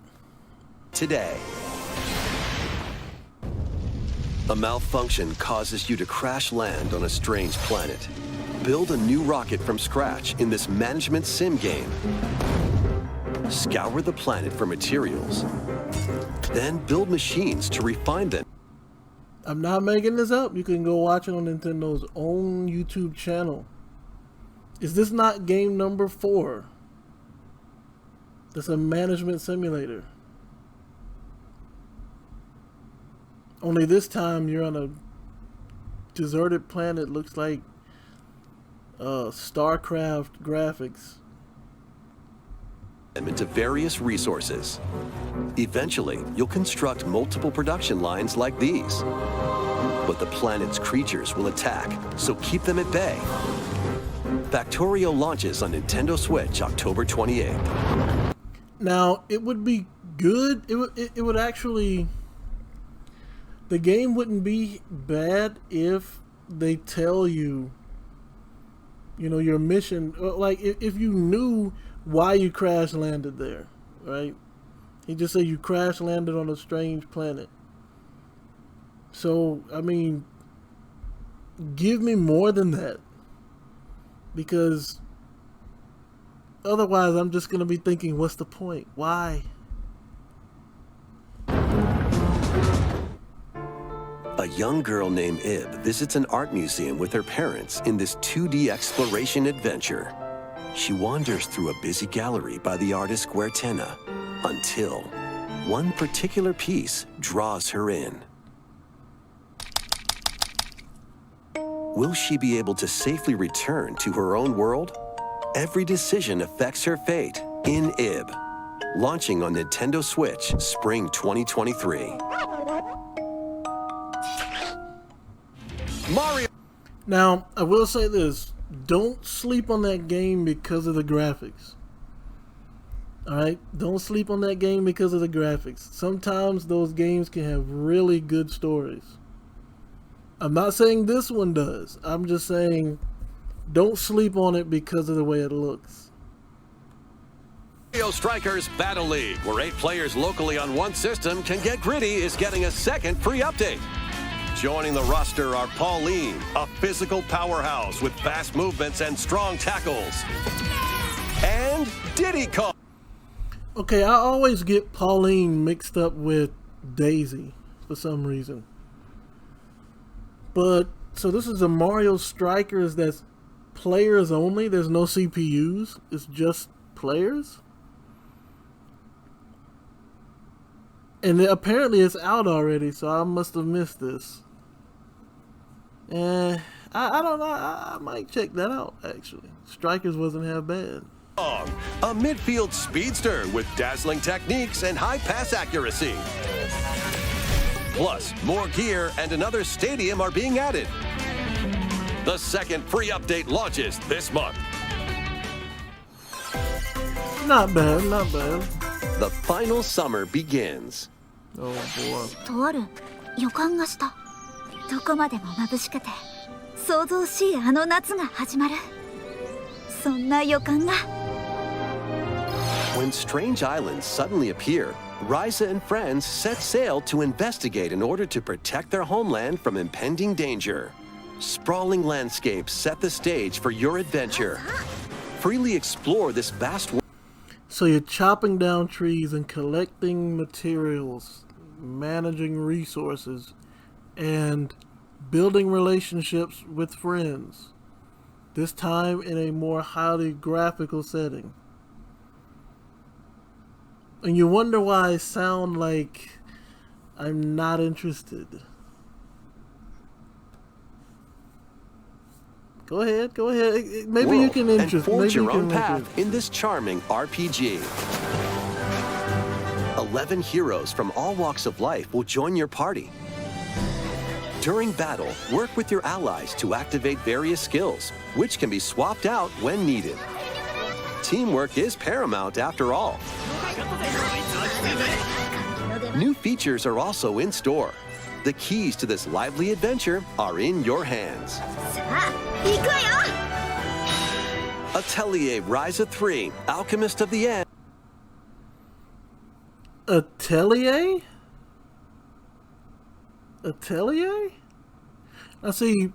Today, a malfunction causes you to crash land on a strange planet. Build a new rocket from scratch in this management sim game. Scour the planet for materials. Then build machines to refine them. I'm not making this up. You can go watch it on Nintendo's own YouTube channel. Is this not game number 4? That's a management simulator. Only this time you're on a deserted planet. Looks like StarCraft graphics. Into various resources. Eventually, you'll construct multiple production lines like these. But the planet's creatures will attack, so keep them at bay. Factorio launches on Nintendo Switch October 28th. Now, it would be good. It would actually... The game wouldn't be bad if they tell you, you know, your mission. Like, if you knew why you crash landed there, right? He just said you crash landed on a strange planet. So, I mean, give me more than that. Because otherwise I'm just going to be thinking, what's the point? Why? A young girl named Ib visits an art museum with her parents in this 2D exploration adventure. She wanders through a busy gallery by the artist Squarepants until one particular piece draws her in. Will she be able to safely return to her own world? Every decision affects her fate in Ib. Launching on Nintendo Switch, spring 2023. Mario! Now, I will say this. Don't sleep on that game because of the graphics. Alright? Don't sleep on that game because of the graphics. Sometimes those games can have really good stories. I'm not saying this one does. I'm just saying don't sleep on it because of the way it looks. Mario Strikers Battle League, where 8 players locally on one system can get gritty, is getting a second free update. Joining the roster are Pauline, a physical powerhouse with fast movements and strong tackles. And Diddy Kong. Okay, I always get Pauline mixed up with Daisy for some reason. But, so this is a Mario Strikers that's players only? There's no CPUs? It's just players? And apparently it's out already, so I must have missed this. I don't know. I might check that out, actually. Strikers wasn't half bad. A midfield speedster with dazzling techniques and high pass accuracy. Plus, more gear and another stadium are being added. The second free update launches this month. Not bad, not bad. The final summer begins. Oh boy. とある予感がした。どこまでも眩しくて想像しいあの夏が始まる。そんな予感が。When strange islands suddenly appear, Ryza and friends set sail to investigate in order to protect their homeland from impending danger. Sprawling landscapes set the stage for your adventure. Freely explore this vast world. So you're chopping down trees and collecting materials, managing resources, and building relationships with friends. This time in a more highly graphical setting. And you wonder why I sound like I'm not interested. Go ahead, go ahead. Maybe you can and forge your own path in this charming RPG. 11 heroes from all walks of life will join your party. During battle, work with your allies to activate various skills, which can be swapped out when needed. Teamwork is paramount after all. New features are also in store. The keys to this lively adventure are in your hands. Atelier Rise of 3, Alchemist of the End. Atelier? Atelier? I see.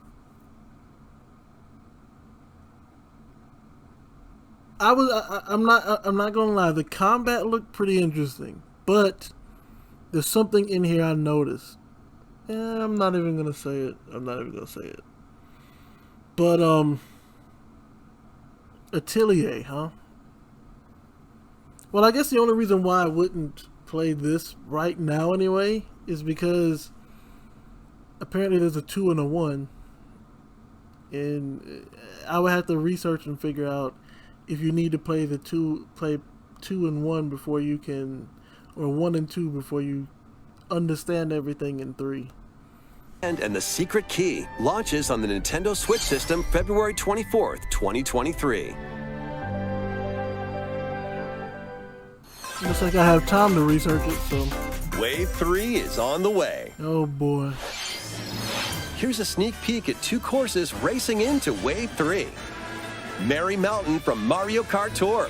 I'm not gonna lie. The combat looked pretty interesting, but there's something in here I noticed. I'm not even gonna say it. But Atelier, huh? Well, I guess the only reason why I wouldn't play this right now anyway is because apparently there's a 2 and a 1, and I would have to research and figure out if you need to play 2 and 1 before you can, or 1 and 2 before you understand everything in 3. And the Secret Key launches on the Nintendo Switch system February 24th, 2023. Looks like I have time to research it, so. Wave 3 is on the way. Oh boy. Here's a sneak peek at 2 courses racing into Wave 3. Merry Mountain from Mario Kart Tour.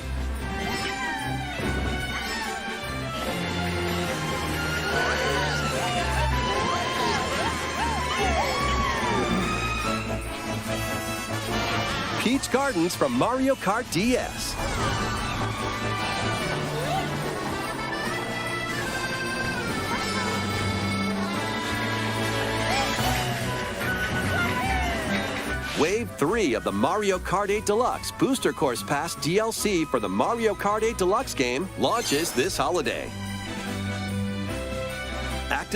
Peach Gardens from Mario Kart DS. Wave 3 of the Mario Kart 8 Deluxe Booster Course Pass DLC for the Mario Kart 8 Deluxe game launches this holiday.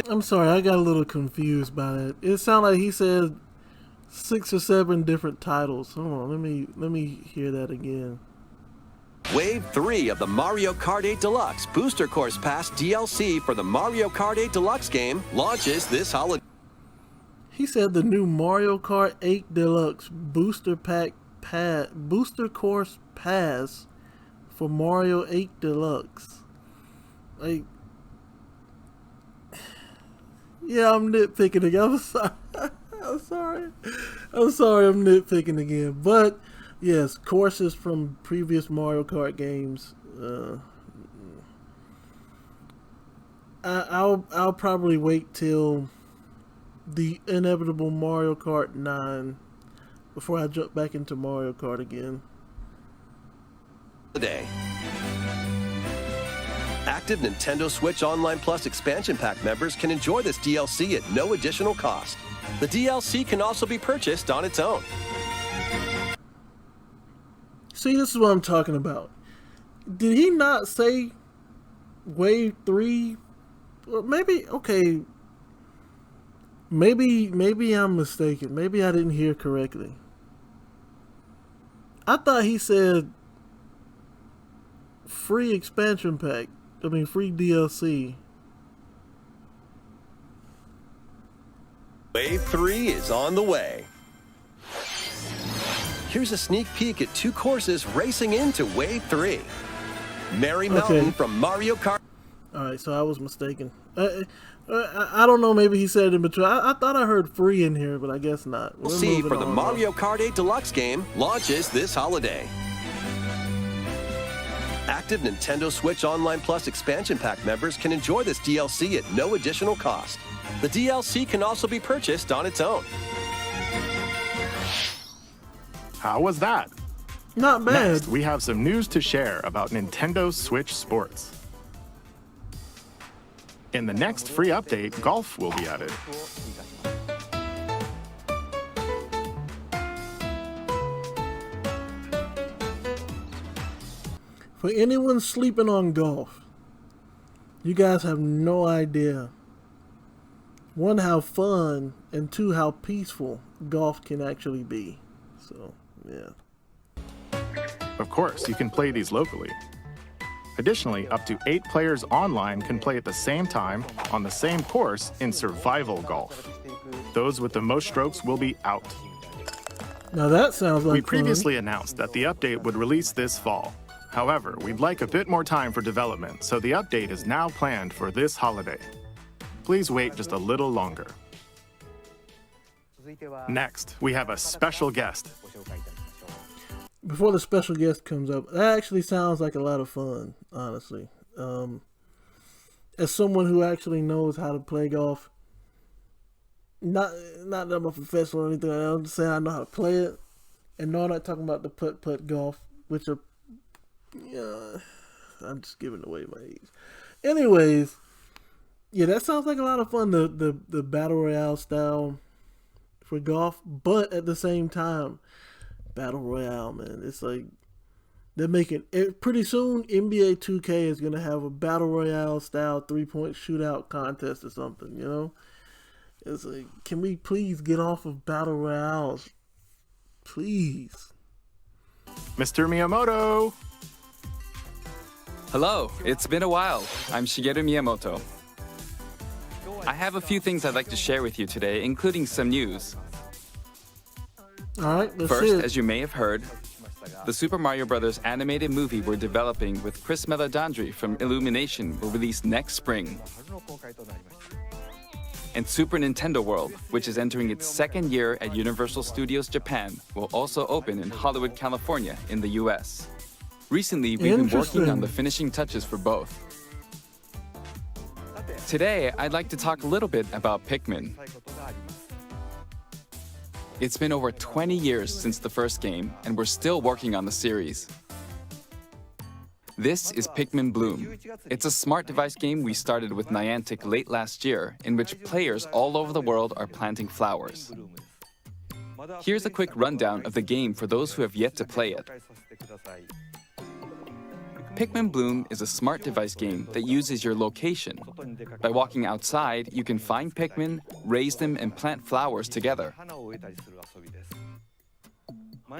I'm sorry, I got a little confused by that. It sounded like he said 6 or 7 different titles. Hold on, let me hear that again. Wave 3 of the Mario Kart 8 Deluxe Booster Course Pass DLC for the Mario Kart 8 Deluxe game launches this holiday. He said the new Mario Kart 8 Deluxe Booster Course Pass for Mario 8 Deluxe. Like, yeah, I'm nitpicking again. I'm sorry. I'm nitpicking again. But yes, courses from previous Mario Kart games. I'll probably wait till the inevitable Mario Kart 9 before I jump back into Mario Kart again. Today. Active Nintendo Switch Online Plus expansion pack members can enjoy this DLC at no additional cost. The DLC can also be purchased on its own. See, this is what I'm talking about. Did he not say Wave 3? Well, maybe, okay. Maybe I'm mistaken. Maybe I didn't hear correctly. I thought he said free expansion pack. I mean, free DLC. Wave 3 is on the way. Here's a sneak peek at 2 courses racing into Wave 3. Merry Mountain from Mario Kart. Alright, so I was mistaken. I don't know, maybe he said it in between. I thought I heard free in here, but I guess not. We'll see for the Mario Kart 8 Deluxe game launches this holiday. Active Nintendo Switch Online Plus expansion pack members can enjoy this DLC at no additional cost. The DLC can also be purchased on its own. How was that? Not bad. Next, we have some news to share about Nintendo Switch Sports. In the next free update, golf will be added. For anyone sleeping on golf, you guys have no idea. 1, how fun, and 2, how peaceful golf can actually be. So, yeah. Of course, you can play these locally. Additionally, up to 8 players online can play at the same time on the same course in survival golf. Those with the most strokes will be out. Now that sounds like We previously announced that the update would release this fall. However, we'd like a bit more time for development, so the update is now planned for this holiday. Please wait just a little longer. Next, we have a special guest. Before the special guest comes up, that actually sounds like a lot of fun, honestly. As someone who actually knows how to play golf, not that I'm a professional or anything, I'm just saying I know how to play it. And no, I'm not talking about the putt-putt golf, which are, I'm just giving away my age. Anyways, yeah, that sounds like a lot of fun, the Battle Royale style for golf, but at the same time, Battle Royale, man, it's like they're making it pretty soon. NBA 2K is gonna have a Battle Royale style 3-point shootout contest or something, you know. It's like, can we please get off of Battle Royales, please? Mr. Miyamoto! Hello, it's been a while. I'm Shigeru Miyamoto. I have a few things I'd like to share with you today, including some news. Alright, First, as you may have heard, the Super Mario Bros. Animated movie we're developing with Chris Meledandri from Illumination will release next spring. And Super Nintendo World, which is entering its second year at Universal Studios Japan, will also open in Hollywood, California in the US. Recently, we've been working on the finishing touches for both. Today, I'd like to talk a little bit about Pikmin. It's been over 20 years since the first game, and we're still working on the series. This is Pikmin Bloom. It's a smart device game we started with Niantic late last year, in which players all over the world are planting flowers. Here's a quick rundown of the game for those who have yet to play it. Pikmin Bloom is a smart device game that uses your location. By walking outside, you can find Pikmin, raise them, and plant flowers together.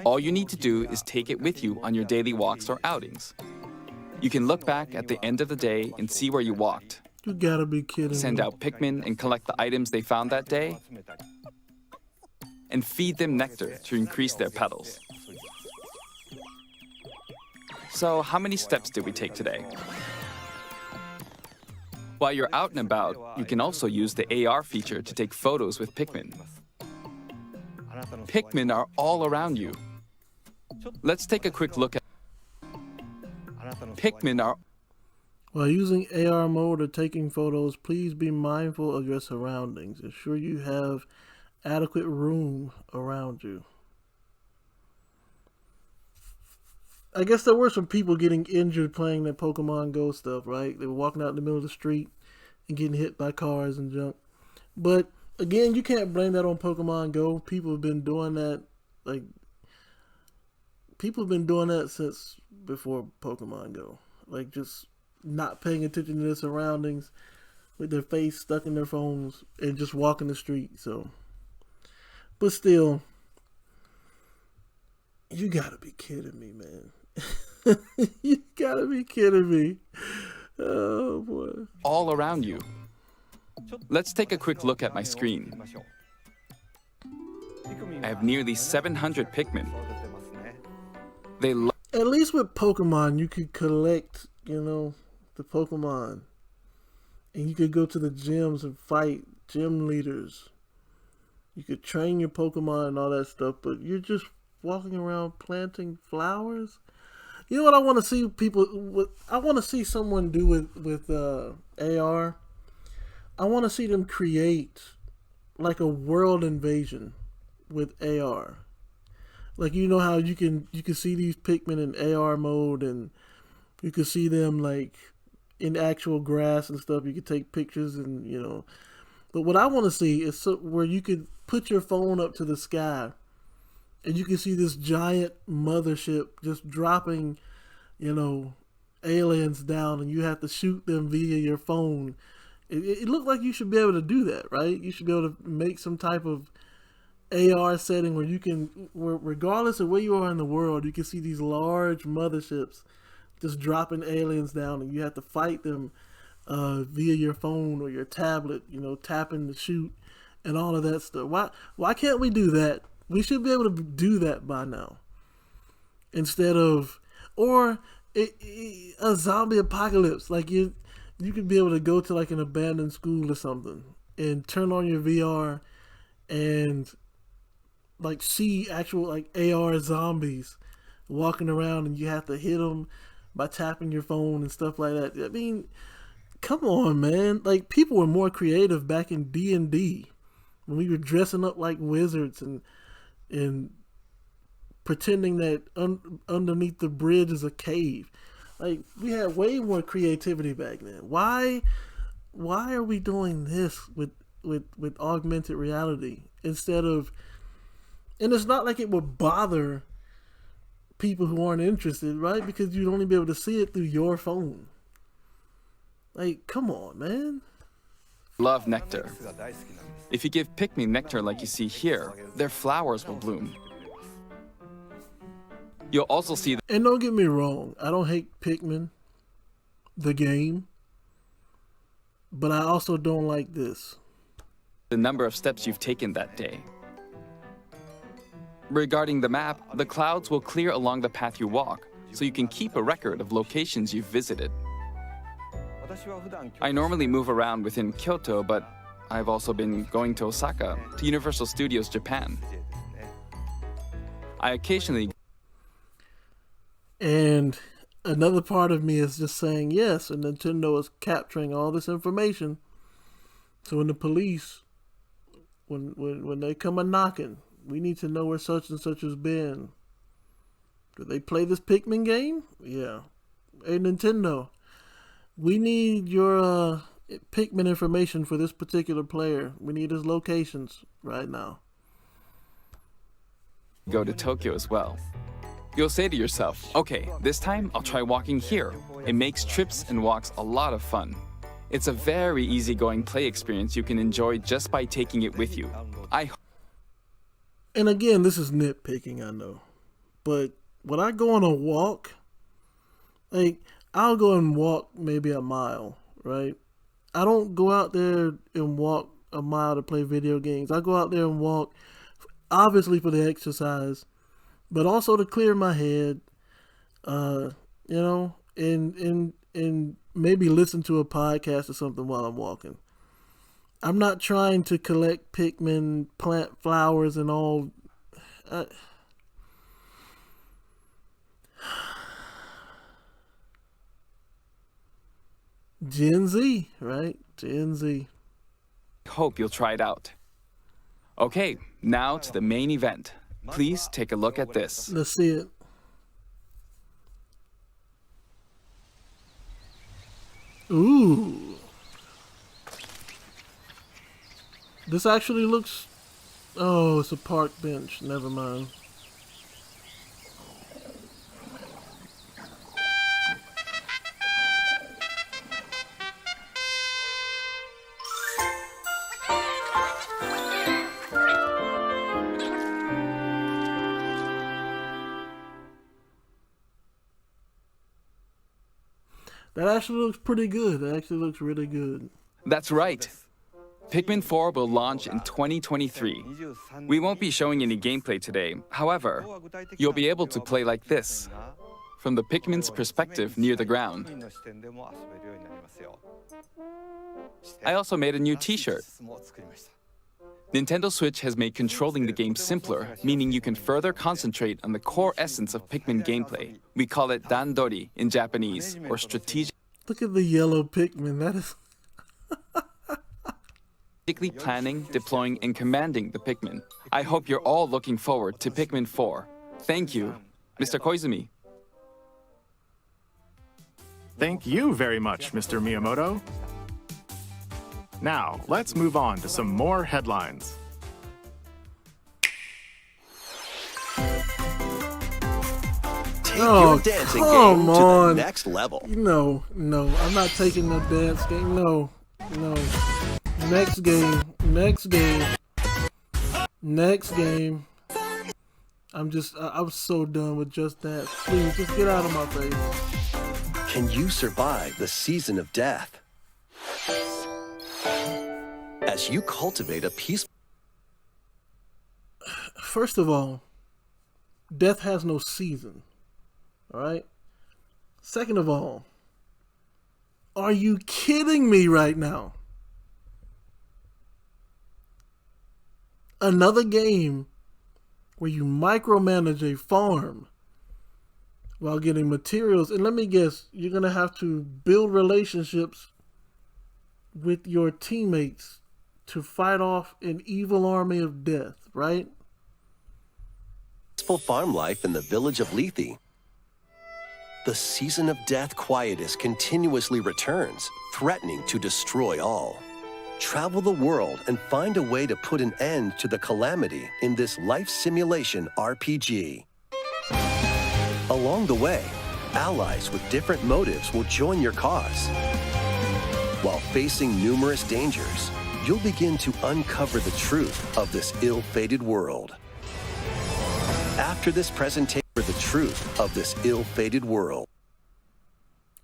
All you need to do is take it with you on your daily walks or outings. You can look back at the end of the day and see where you walked. You gotta be kidding me. Send out Pikmin and collect the items they found that day. And feed them nectar to increase their petals. So, how many steps did we take today? While you're out and about, you can also use the AR feature to take photos with Pikmin. Pikmin are all around you. Let's take a quick look at Pikmin are. While using AR mode or taking photos, please be mindful of your surroundings. Ensure you have adequate room around you. I guess there were some people getting injured playing that Pokemon Go stuff, right? They were walking out in the middle of the street and getting hit by cars and junk. But again, you can't blame that on Pokemon Go. People have been doing that, since before Pokemon Go. Like, just not paying attention to their surroundings with their face stuck in their phones and just walking the street. So, but still, you gotta be kidding me, man. You gotta be kidding me. Oh boy. All around you. Let's take a quick look at my screen. I have nearly 700 Pikmin. At least with Pokemon, you could collect, the Pokemon. And you could go to the gyms and fight gym leaders. You could train your Pokemon and all that stuff, but you're just walking around planting flowers. You know what I want to see I want to see someone do with AR. I want to see them create like a world invasion with AR. Like, you know how you can see these Pikmin in AR mode, and you can see them like in actual grass and stuff. You can take pictures and But what I want to see is where you could put your phone up to the sky. And you can see this giant mothership just dropping, aliens down, and you have to shoot them via your phone. It looked like you should be able to do that, right? You should be able to make some type of AR setting where regardless of where you are in the world, you can see these large motherships just dropping aliens down, and you have to fight them via your phone or your tablet, you know, tapping to shoot and all of that stuff. Why can't we do that? We should be able to do that by now. Instead of, or a zombie apocalypse, like you could be able to go to like an abandoned school or something and turn on your VR and like see actual like AR zombies walking around, and you have to hit them by tapping your phone and stuff like that. I mean, come on, man. Like, people were more creative back in D&D when we were dressing up like wizards and pretending that underneath the bridge is a cave. Like, we had way more creativity back then. Why are we doing this with augmented reality instead of, and it's not like it would bother people who aren't interested, right? Because you'd only be able to see it through your phone. Like, come on, man. Love nectar. If you give Pikmin nectar like you see here, their flowers will bloom. You'll also see and don't get me wrong, I don't hate Pikmin, the game, but I also don't like this. The number of steps you've taken that day. Regarding the map, the clouds will clear along the path you walk, so you can keep a record of locations you've visited. I normally move around within Kyoto, but I've also been going to Osaka, to Universal Studios Japan. I occasionally... And another part of me is just saying, yes, and Nintendo is capturing all this information. So when the police, when they come a-knocking, we need to know where such and such has been. Do they play this Pikmin game? Yeah. Hey, Nintendo, we need your Pikmin information for this particular player. We need his locations right now. Go to Tokyo as well. You'll say to yourself, okay, this time I'll try walking here. It makes trips and walks a lot of fun. It's a very easygoing play experience you can enjoy just by taking it with you. And again, this is nitpicking, I know. But when I go on a walk, like, I'll go and walk maybe a mile, right? I don't go out there and walk a mile to play video games. I go out there and walk, obviously for the exercise, but also to clear my head, you know, and maybe listen to a podcast or something while I'm walking. I'm not trying to collect Pikmin, plant flowers and all. Gen Z, right? Gen Z. Hope you'll try it out. Okay, now to the main event. Please take a look at this. Let's see it. Ooh. This actually looks... Oh, it's a park bench. Never mind. That actually looks pretty good. That actually looks really good. That's right. Pikmin 4 will launch in 2023. We won't be showing any gameplay today. However, you'll be able to play like this, from the Pikmin's perspective near the ground. I also made a new t-shirt. Nintendo Switch has made controlling the game simpler, meaning you can further concentrate on the core essence of Pikmin gameplay. We call it dandori in Japanese, or strategic. Look at the yellow Pikmin. That is... strategically planning, deploying, and commanding the Pikmin. I hope you're all looking forward to Pikmin 4. Thank you, Mr. Koizumi. Thank you very much, Mr. Miyamoto. Now, let's move on to some more headlines. Take your dancing game to the next level. No, I'm not taking the dance game. No. Next game. I'm so done with Just Dance. Please, just get out of my face. Can you survive the season of death? As you cultivate a peaceful... First of all, death has no season. All right? Second of all, are you kidding me right now? Another game where you micromanage a farm while getting materials. And let me guess, you're going to have to build relationships with your teammates to fight off an evil army of death, right? Peaceful farm life in the village of Lethe. The season of death quietus continuously returns, threatening to destroy all. Travel the world and find a way to put an end to the calamity in this life simulation RPG. Along the way, allies with different motives will join your cause. While facing numerous dangers, you'll begin to uncover the truth of this ill-fated world. After this presentation, the truth of this ill-fated world.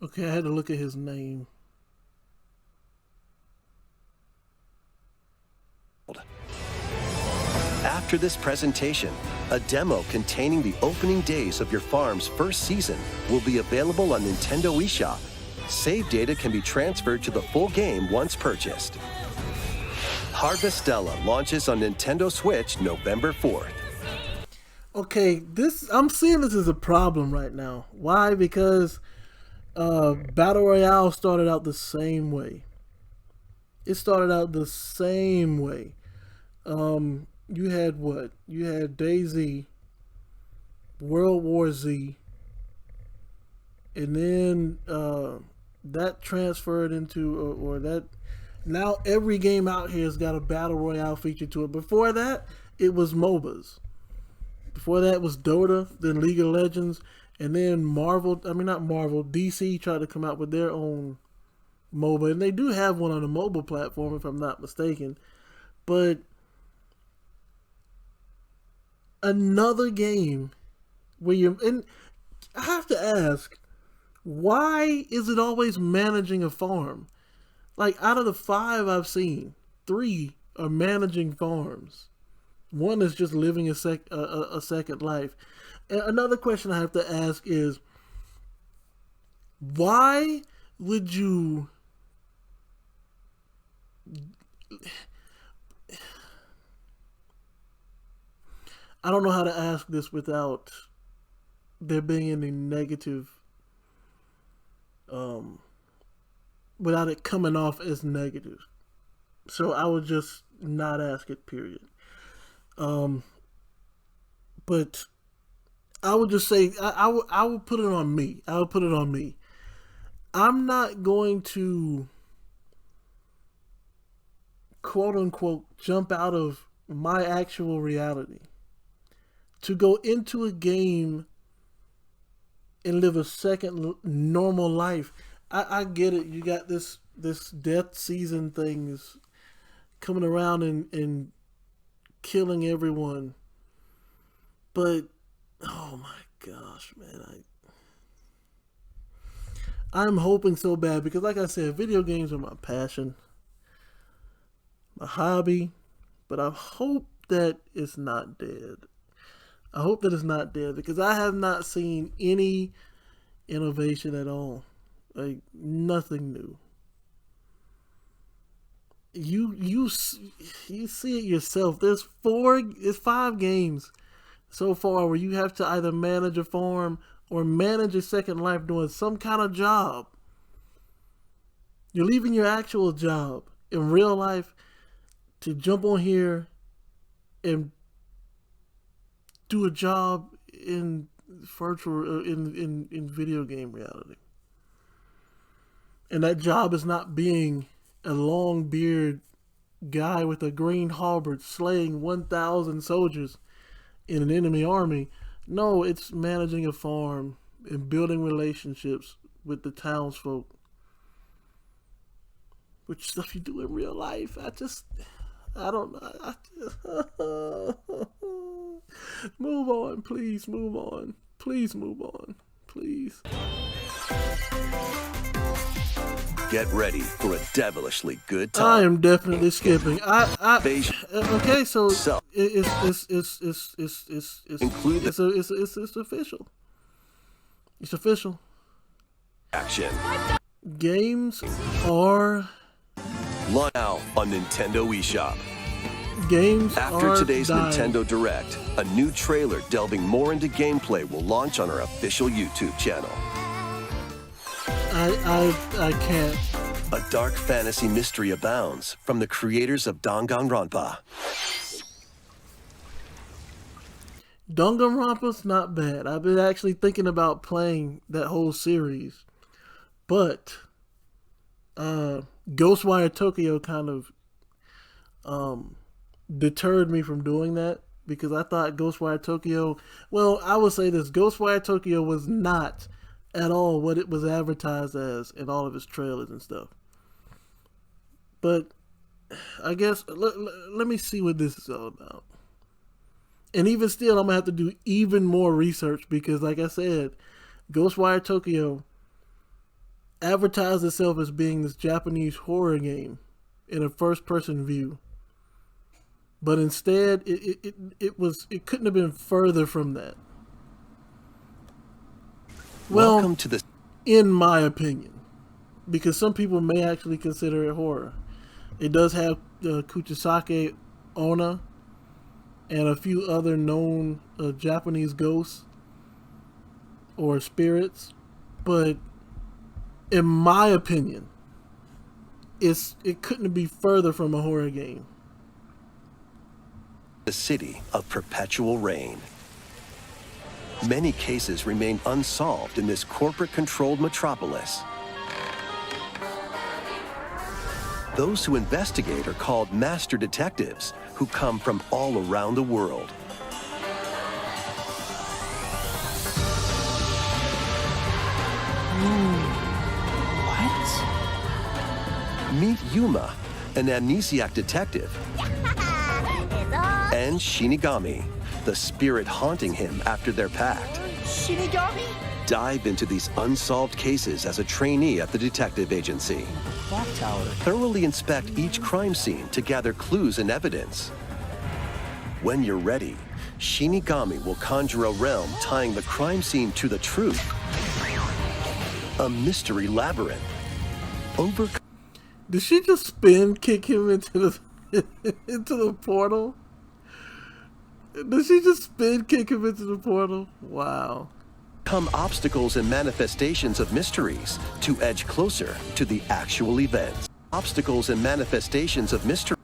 Okay, I had to look at his name. After this presentation, a demo containing the opening days of your farm's first season will be available on Nintendo eShop. Save data can be transferred to the full game once purchased. Harvestella launches on Nintendo Switch November 4th. Okay, I'm seeing this as a problem right now. Why? Because Battle Royale started out the same way. It started out the same way. You had what? You had DayZ, World War Z, and then that transferred into, or that, now every game out here has got a Battle Royale feature to it. Before that, it was MOBAs. Before that was Dota, then League of Legends, and then DC tried to come out with their own MOBA, and they do have one on a mobile platform if I'm not mistaken. But another game where and I have to ask, why is it always managing a farm? Like, out of the 5 I've seen, 3 are managing farms. 1 is just living a second life. And another question I have to ask is, why would you... I don't know how to ask this without there being any negative, without it coming off as negative. So I would just not ask it, period. But I would just say, I would put it on me. I would put it on me. I'm not going to, quote unquote, jump out of my actual reality to go into a game and live a second normal life. I get it. You got this death season things coming around and killing everyone. But, oh my gosh, man. I'm hoping so bad because, like I said, video games are my passion, my hobby. But I hope that it's not dead. I hope that it's not dead because I have not seen any innovation at all. Like, nothing new. You see it yourself. There's 5 games so far where you have to either manage a farm or manage a second life doing some kind of job. You're leaving your actual job in real life to jump on here and do a job in virtual, in video game reality. And that job is not being a long beard guy with a green halberd slaying 1,000 soldiers in an enemy army. No, it's managing a farm and building relationships with the townsfolk, which stuff you do in real life. I don't know. Move on, please. Move on. Please move on. Please. Get ready for a devilishly good time. I am definitely skipping. Okay, so it's official. It's official. Action. Games are Now on Nintendo eShop. Games After are today's dying. Nintendo Direct, a new trailer delving more into gameplay will launch on our official YouTube channel. I can't. A dark fantasy mystery abounds from the creators of Danganronpa. Danganronpa's not bad. I've been actually thinking about playing that whole series, but Ghostwire Tokyo kind of deterred me from doing that because I thought Ghostwire Tokyo. Well, I would say this: Ghostwire Tokyo was not at all what it was advertised as in all of its trailers and stuff. But I guess let me see what this is all about. And even still, I'm going to have to do even more research because, like I said, Ghostwire Tokyo advertised itself as being this Japanese horror game in a first-person view. But instead, it couldn't have been further from that. Well, Welcome to the... in my opinion, because some people may actually consider it horror. It does have Kuchisake Onna and a few other known Japanese ghosts or spirits, but in my opinion, it couldn't be further from a horror game. The city of perpetual rain. Many cases remain unsolved in this corporate-controlled metropolis. Those who investigate are called master detectives, who come from all around the world. What? Meet Yuma, an amnesiac detective, and Shinigami, the spirit haunting him after their pact. Shinigami? Dive into these unsolved cases as a trainee at the detective agency. Clock tower. Thoroughly inspect each crime scene to gather clues and evidence. When you're ready, Shinigami will conjure a realm tying the crime scene to the truth. A mystery labyrinth. Did she just spin kick him into the portal? Did she just spin kick him into the portal? Wow. Come obstacles and manifestations of mysteries to edge closer to the actual events. Obstacles and manifestations of mystery.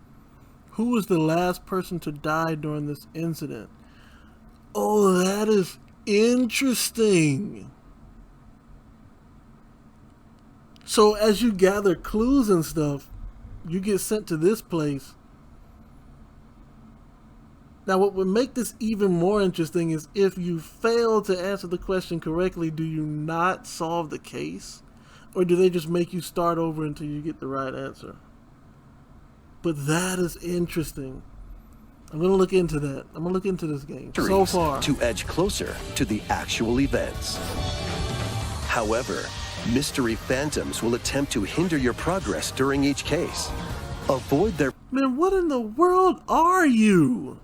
Who was the last person to die during this incident? Oh, that is interesting. So as you gather clues and stuff, you get sent to this place. Now, what would make this even more interesting is if you fail to answer the question correctly, do you not solve the case? Or do they just make you start over until you get the right answer? But that is interesting. I'm going to look into that. I'm going to look into this game. So far. To edge closer to the actual events. However, mystery phantoms will attempt to hinder your progress during each case. Avoid their... Man, what in the world are you?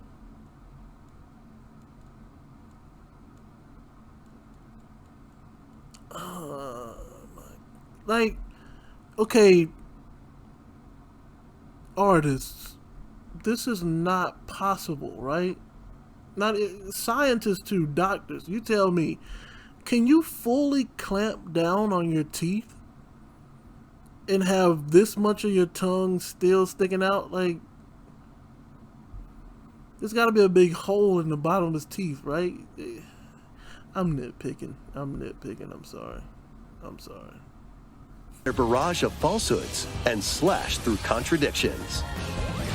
Like, okay, artists, this is not possible, right? Not scientists too, doctors. You tell me, can you fully clamp down on your teeth and have this much of your tongue still sticking out? Like, there's got to be a big hole in the bottom of his teeth, right? I'm nitpicking. I'm sorry. Their barrage of falsehoods and slash through contradictions.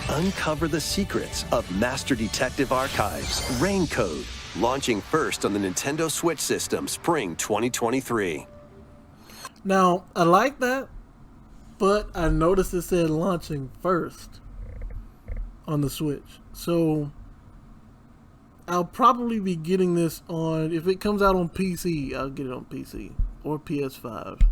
Uncover the secrets of Master Detective Archives Rain Code, launching first on the Nintendo Switch system spring 2023. Now, I like that, but I noticed it said launching first on the Switch. So I'll probably be getting this on, if it comes out on PC, I'll get it on PC. or PS5.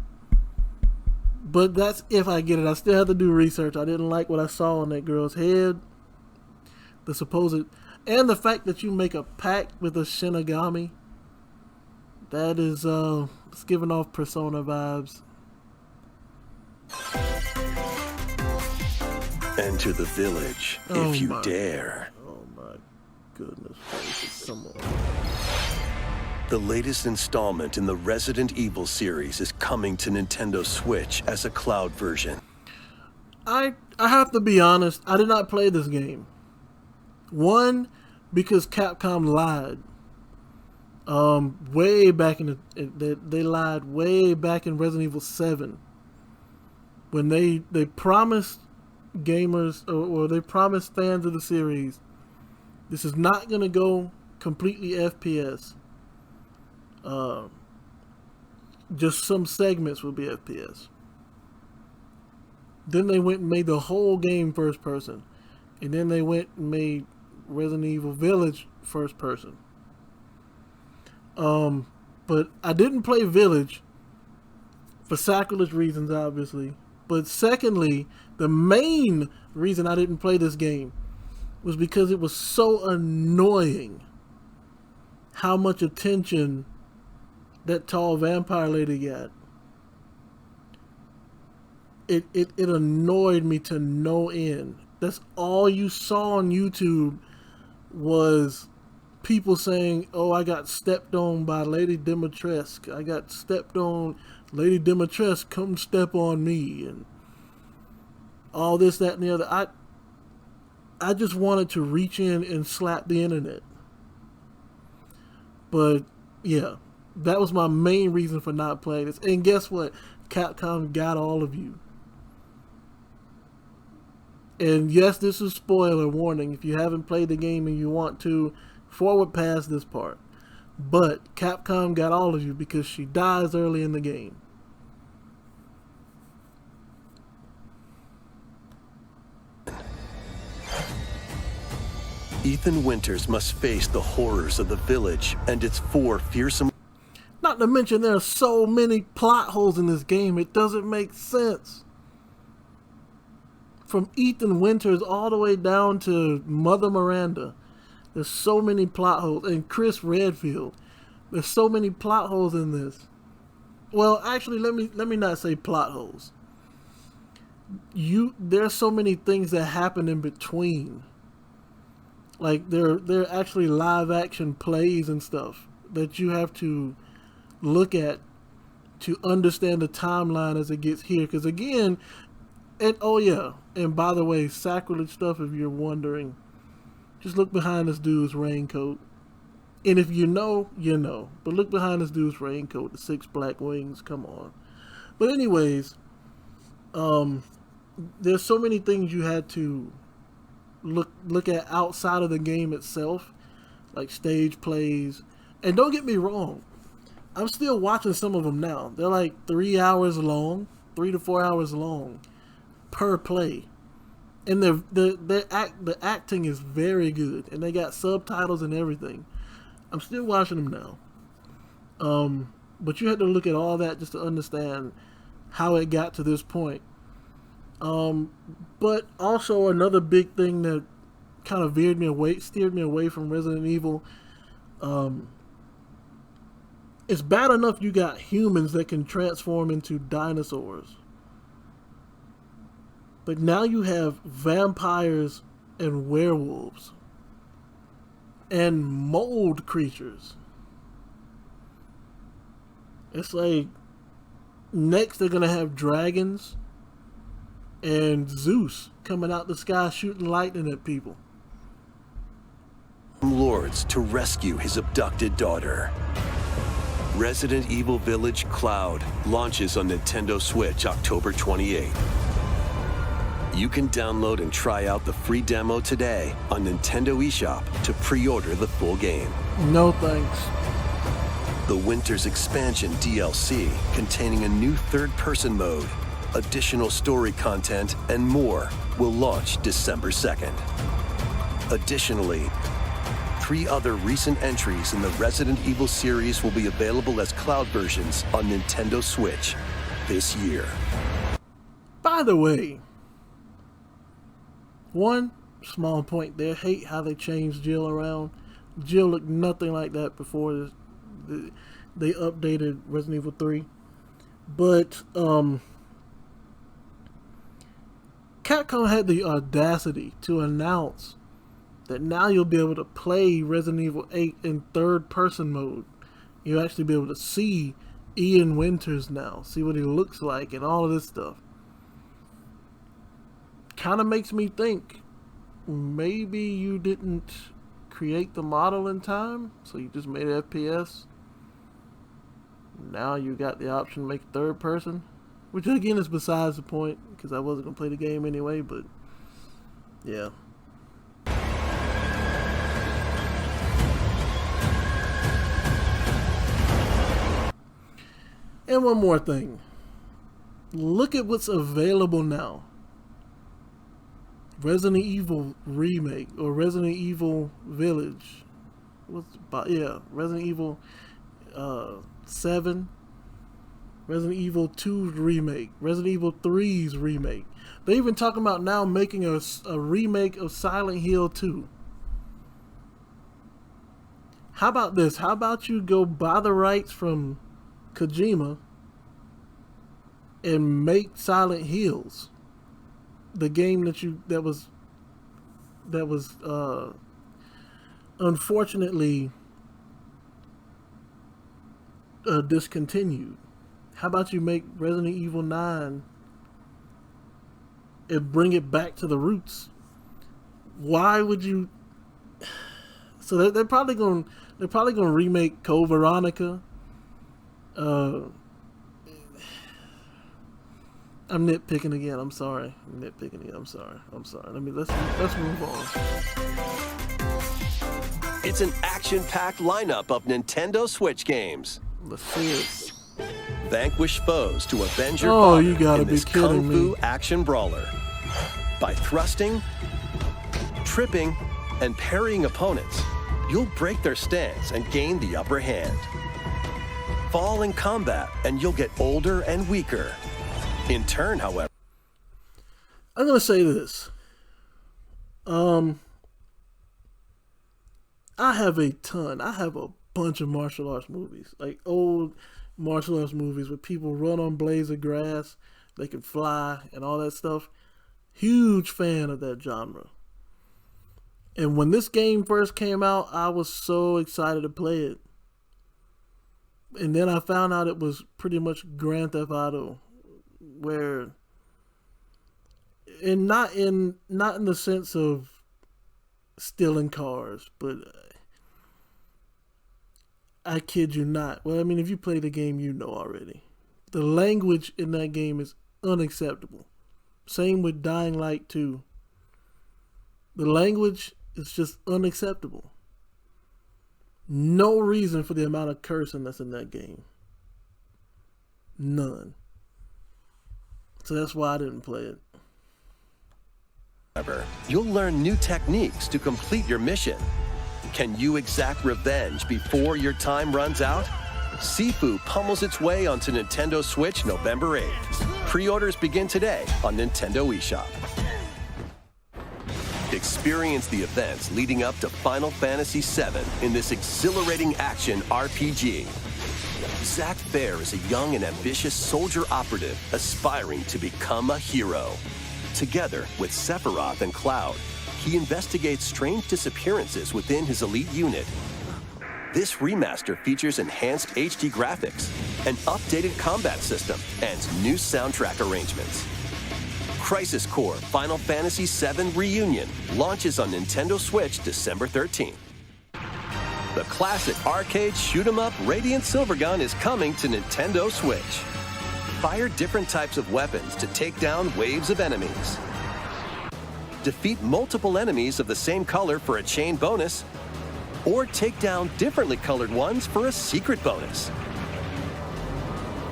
But that's if I get it. I still have to do research. I didn't like what I saw on that girl's head. The supposed... And the fact that you make a pact with a Shinigami. That is, it's giving off Persona vibes. Enter the village, if you dare. Oh my goodness gracious, come on. The latest installment in the Resident Evil series is coming to Nintendo Switch as a cloud version. I have to be honest, I did not play this game. One, because Capcom lied. Way back in they lied way back in Resident Evil 7. When they promised gamers or they promised fans of the series, this is not going to go completely FPS. Just some segments will be FPS. Then they went and made the whole game first person. And then they went and made Resident Evil Village first person. But I didn't play Village for sacrilege reasons, obviously. But secondly, the main reason I didn't play this game was because it was so annoying how much attention that tall vampire lady got. It annoyed me to no end. That's all you saw on YouTube was people saying, oh, I got stepped on by Lady Dimitrescu. I got stepped on. Lady Dimitrescu, come step on me. And all this, that, and the other. I just wanted to reach in and slap the internet. But, yeah, that was my main reason for not playing this. And guess what? Capcom got all of you. And yes, this is spoiler warning. If you haven't played the game and you want to, forward past this part. But Capcom got all of you because she dies early in the game. Ethan Winters must face the horrors of the village and its 4 fearsome... Not to mention there are so many plot holes in this game, it doesn't make sense. From Ethan Winters all the way down to Mother Miranda. There's so many plot holes. And Chris Redfield. There's so many plot holes in this. Well, actually, let me not say plot holes. There's so many things that happen in between. Like they're actually live action plays and stuff that you have to look at to understand the timeline as it gets here. Because again, and oh yeah, and by the way, sacrilege stuff, if you're wondering, just look behind this dude's raincoat. And if you know, you know. But look behind this dude's raincoat, the 6 black wings, come on. But anyways, there's so many things you had to look at outside of the game itself, like stage plays. And don't get me wrong, I'm still watching some of them now. They're like 3 hours long, 3 to 4 hours long per play. And the acting is very good, and they got subtitles and everything. I'm still watching them now. But you had to look at all that just to understand how it got to this point. But also another big thing that kind of steered me away from Resident Evil. It's bad enough you got humans that can transform into dinosaurs. But now you have vampires and werewolves. And mold creatures. It's like, next they're going to have dragons and Zeus coming out the sky shooting lightning at people. Lords to rescue his abducted daughter. Resident Evil Village Cloud launches on Nintendo Switch October 28th. You can download and try out the free demo today on Nintendo eShop to pre-order the full game. No thanks. The Winter's Expansion DLC, containing a new third-person mode, additional story content, and more, will launch December 2nd. Additionally, 3 other recent entries in the Resident Evil series will be available as cloud versions on Nintendo Switch this year. By the way, one small point there, hate how they changed Jill around. Jill looked nothing like that before they updated Resident Evil 3. But Capcom had the audacity to announce that now you'll be able to play Resident Evil 8 in third-person mode. You'll actually be able to see Ian Winters now, see what he looks like and all of this stuff. Kind of makes me think maybe you didn't create the model in time, so you just made it FPS. Now you got the option to make it third person, which again is besides the point because I wasn't gonna play the game anyway. But yeah. And one more thing. Look at what's available now. Resident Evil Remake or Resident Evil Village. Resident Evil 7, Resident Evil 2's remake, Resident Evil 3's remake. They're even talking about now making a remake of Silent Hill 2. How about this? How about you go buy the rights from Kojima and make Silent Hills, the game that was unfortunately discontinued. How about you make Resident Evil 9 and bring it back to the roots? Why would you? So they're probably going to remake Code Veronica. I'm nitpicking again. I'm sorry. I'm sorry. Let's move on. It's an action-packed lineup of Nintendo Switch games. Let's see it. Vanquish foes to avenge your Oh, father you gotta in be this kidding kung fu me. action brawler. By thrusting, tripping, and parrying opponents, you'll break their stance and gain the upper hand. Fall in combat and you'll get older and weaker. In turn, however, I'm gonna say this. I have a bunch of martial arts movies, like old martial arts movies where people run on blades of grass, they can fly and all that stuff. Huge fan of that genre. And when this game first came out, I was so excited to play it. And then I found out it was pretty much Grand Theft Auto, where, and not in the sense of stealing cars, but I kid you not. Well, I mean, if you play the game, you know already. The language in that game is unacceptable. Same with Dying Light 2. The language is just unacceptable. No reason for the amount of cursing that's in that game. None. So that's why I didn't play it. you'll learn new techniques to complete your mission. Can you exact revenge before your time runs out? Sifu pummels its way onto Nintendo Switch November 8th. Pre-orders begin today on Nintendo eShop. Experience the events leading up to Final Fantasy VII in this exhilarating action RPG. Zack Fair is a young and ambitious soldier operative aspiring to become a hero. Together with Sephiroth and Cloud, he investigates strange disappearances within his elite unit. This remaster features enhanced HD graphics, an updated combat system, and new soundtrack arrangements. Crisis Core Final Fantasy VII Reunion launches on Nintendo Switch December 13th. The classic arcade shoot-'em-up Radiant Silvergun is coming to Nintendo Switch. Fire different types of weapons to take down waves of enemies. Defeat multiple enemies of the same color for a chain bonus, or take down differently colored ones for a secret bonus.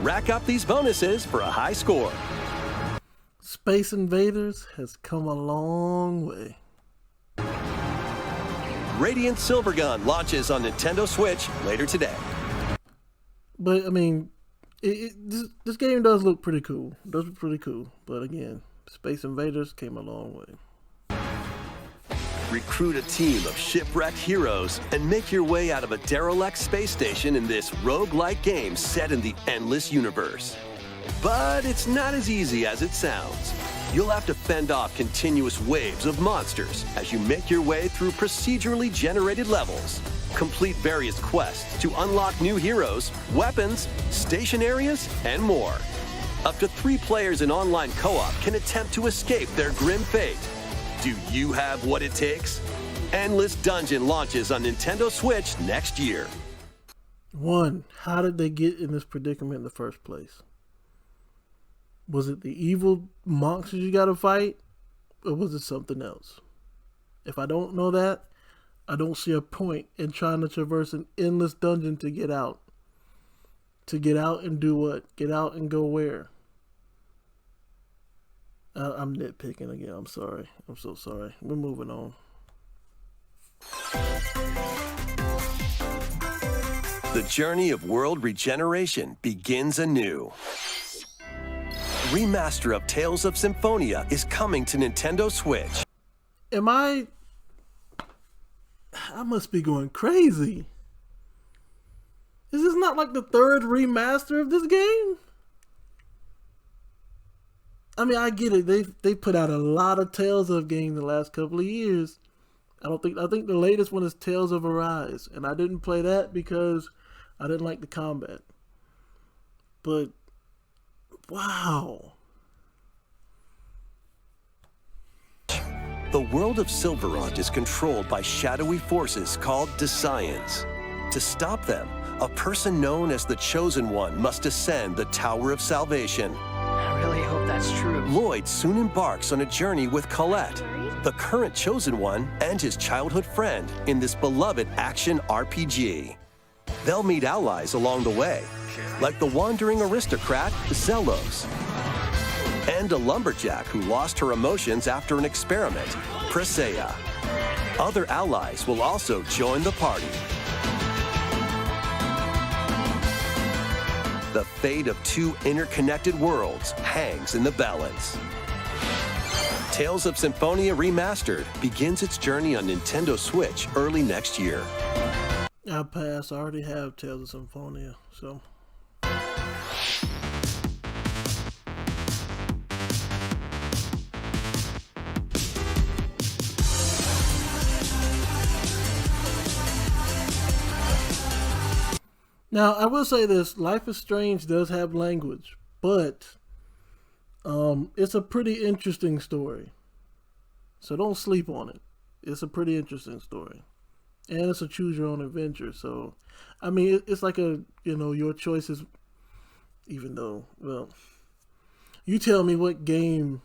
Rack up these bonuses for a high score. Space Invaders has come a long way. Radiant Silvergun launches on Nintendo Switch later today. But I mean, this game does look pretty cool. It does look pretty cool. But again, Space Invaders came a long way. Recruit a team of shipwrecked heroes and make your way out of a derelict space station in this roguelike game set in the endless universe. But it's not as easy as it sounds. You'll have to fend off continuous waves of monsters as you make your way through procedurally generated levels. Complete various quests to unlock new heroes, weapons, station areas, and more. Up to 3 players in online co-op can attempt to escape their grim fate. Do you have what it takes? Endless Dungeon launches on Nintendo Switch next year. 1. How did they get in this predicament in the first place? Was it the evil monsters you gotta fight? Or was it something else? If I don't know that, I don't see a point in trying to traverse an endless dungeon to get out. To get out and do what? Get out and go where? I'm nitpicking again. I'm sorry. I'm so sorry. We're moving on. The journey of world regeneration begins anew. Remaster of Tales of Symphonia is coming to Nintendo Switch. I must be going crazy. Is this not like the 3rd remaster of this game? I mean, I get it. They put out a lot of Tales of games the last couple of years. I think the latest one is Tales of Arise, and I didn't play that because I didn't like the combat. But wow. The world of Silverant is controlled by shadowy forces called Desians. To stop them, a person known as the Chosen One must ascend the Tower of Salvation. I really hope that's true. Lloyd soon embarks on a journey with Colette, the current Chosen One, and his childhood friend in this beloved action RPG. They'll meet allies along the way, like the wandering aristocrat Zelos, and a lumberjack who lost her emotions after an experiment, Presea. Other allies will also join the party. The fate of 2 interconnected worlds hangs in the balance. Tales of Symphonia Remastered begins its journey on Nintendo Switch early next year. I'll pass. I already have Tales of Symphonia, so. Now, I will say this, Life is Strange does have language, but it's a pretty interesting story. So don't sleep on it. It's a pretty interesting story. And it's a choose your own adventure. So, I mean, it's like a, your choices, even though, well, you tell me what game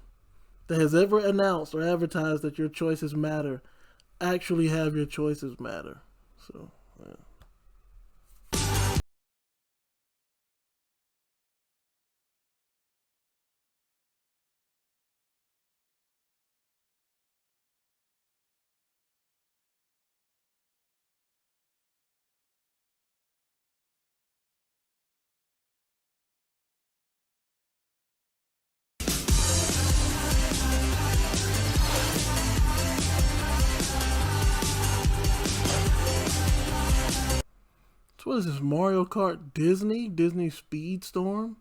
that has ever announced or advertised that your choices matter actually have your choices matter. So, yeah. So what is this, Mario Kart Disney? Disney Speedstorm?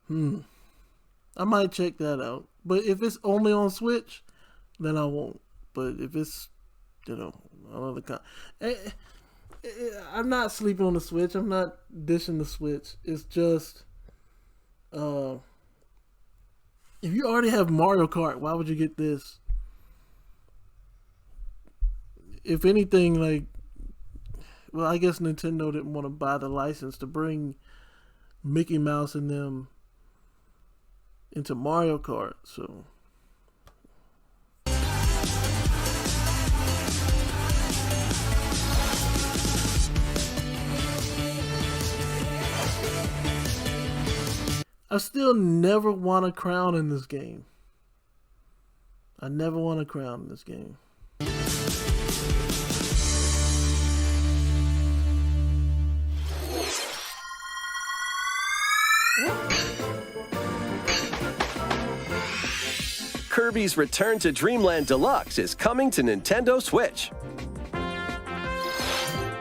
I might check that out. But if it's only on Switch, then I won't. But if it's, another I'm not sleeping on the Switch. I'm not dishing the Switch. It's just, if you already have Mario Kart, why would you get this? If anything, like, well, I guess Nintendo didn't want to buy the license to bring Mickey Mouse and them into Mario Kart, so. I still never won a crown in this game. I never won a crown in this game. Kirby's Return to Dreamland Deluxe is coming to Nintendo Switch.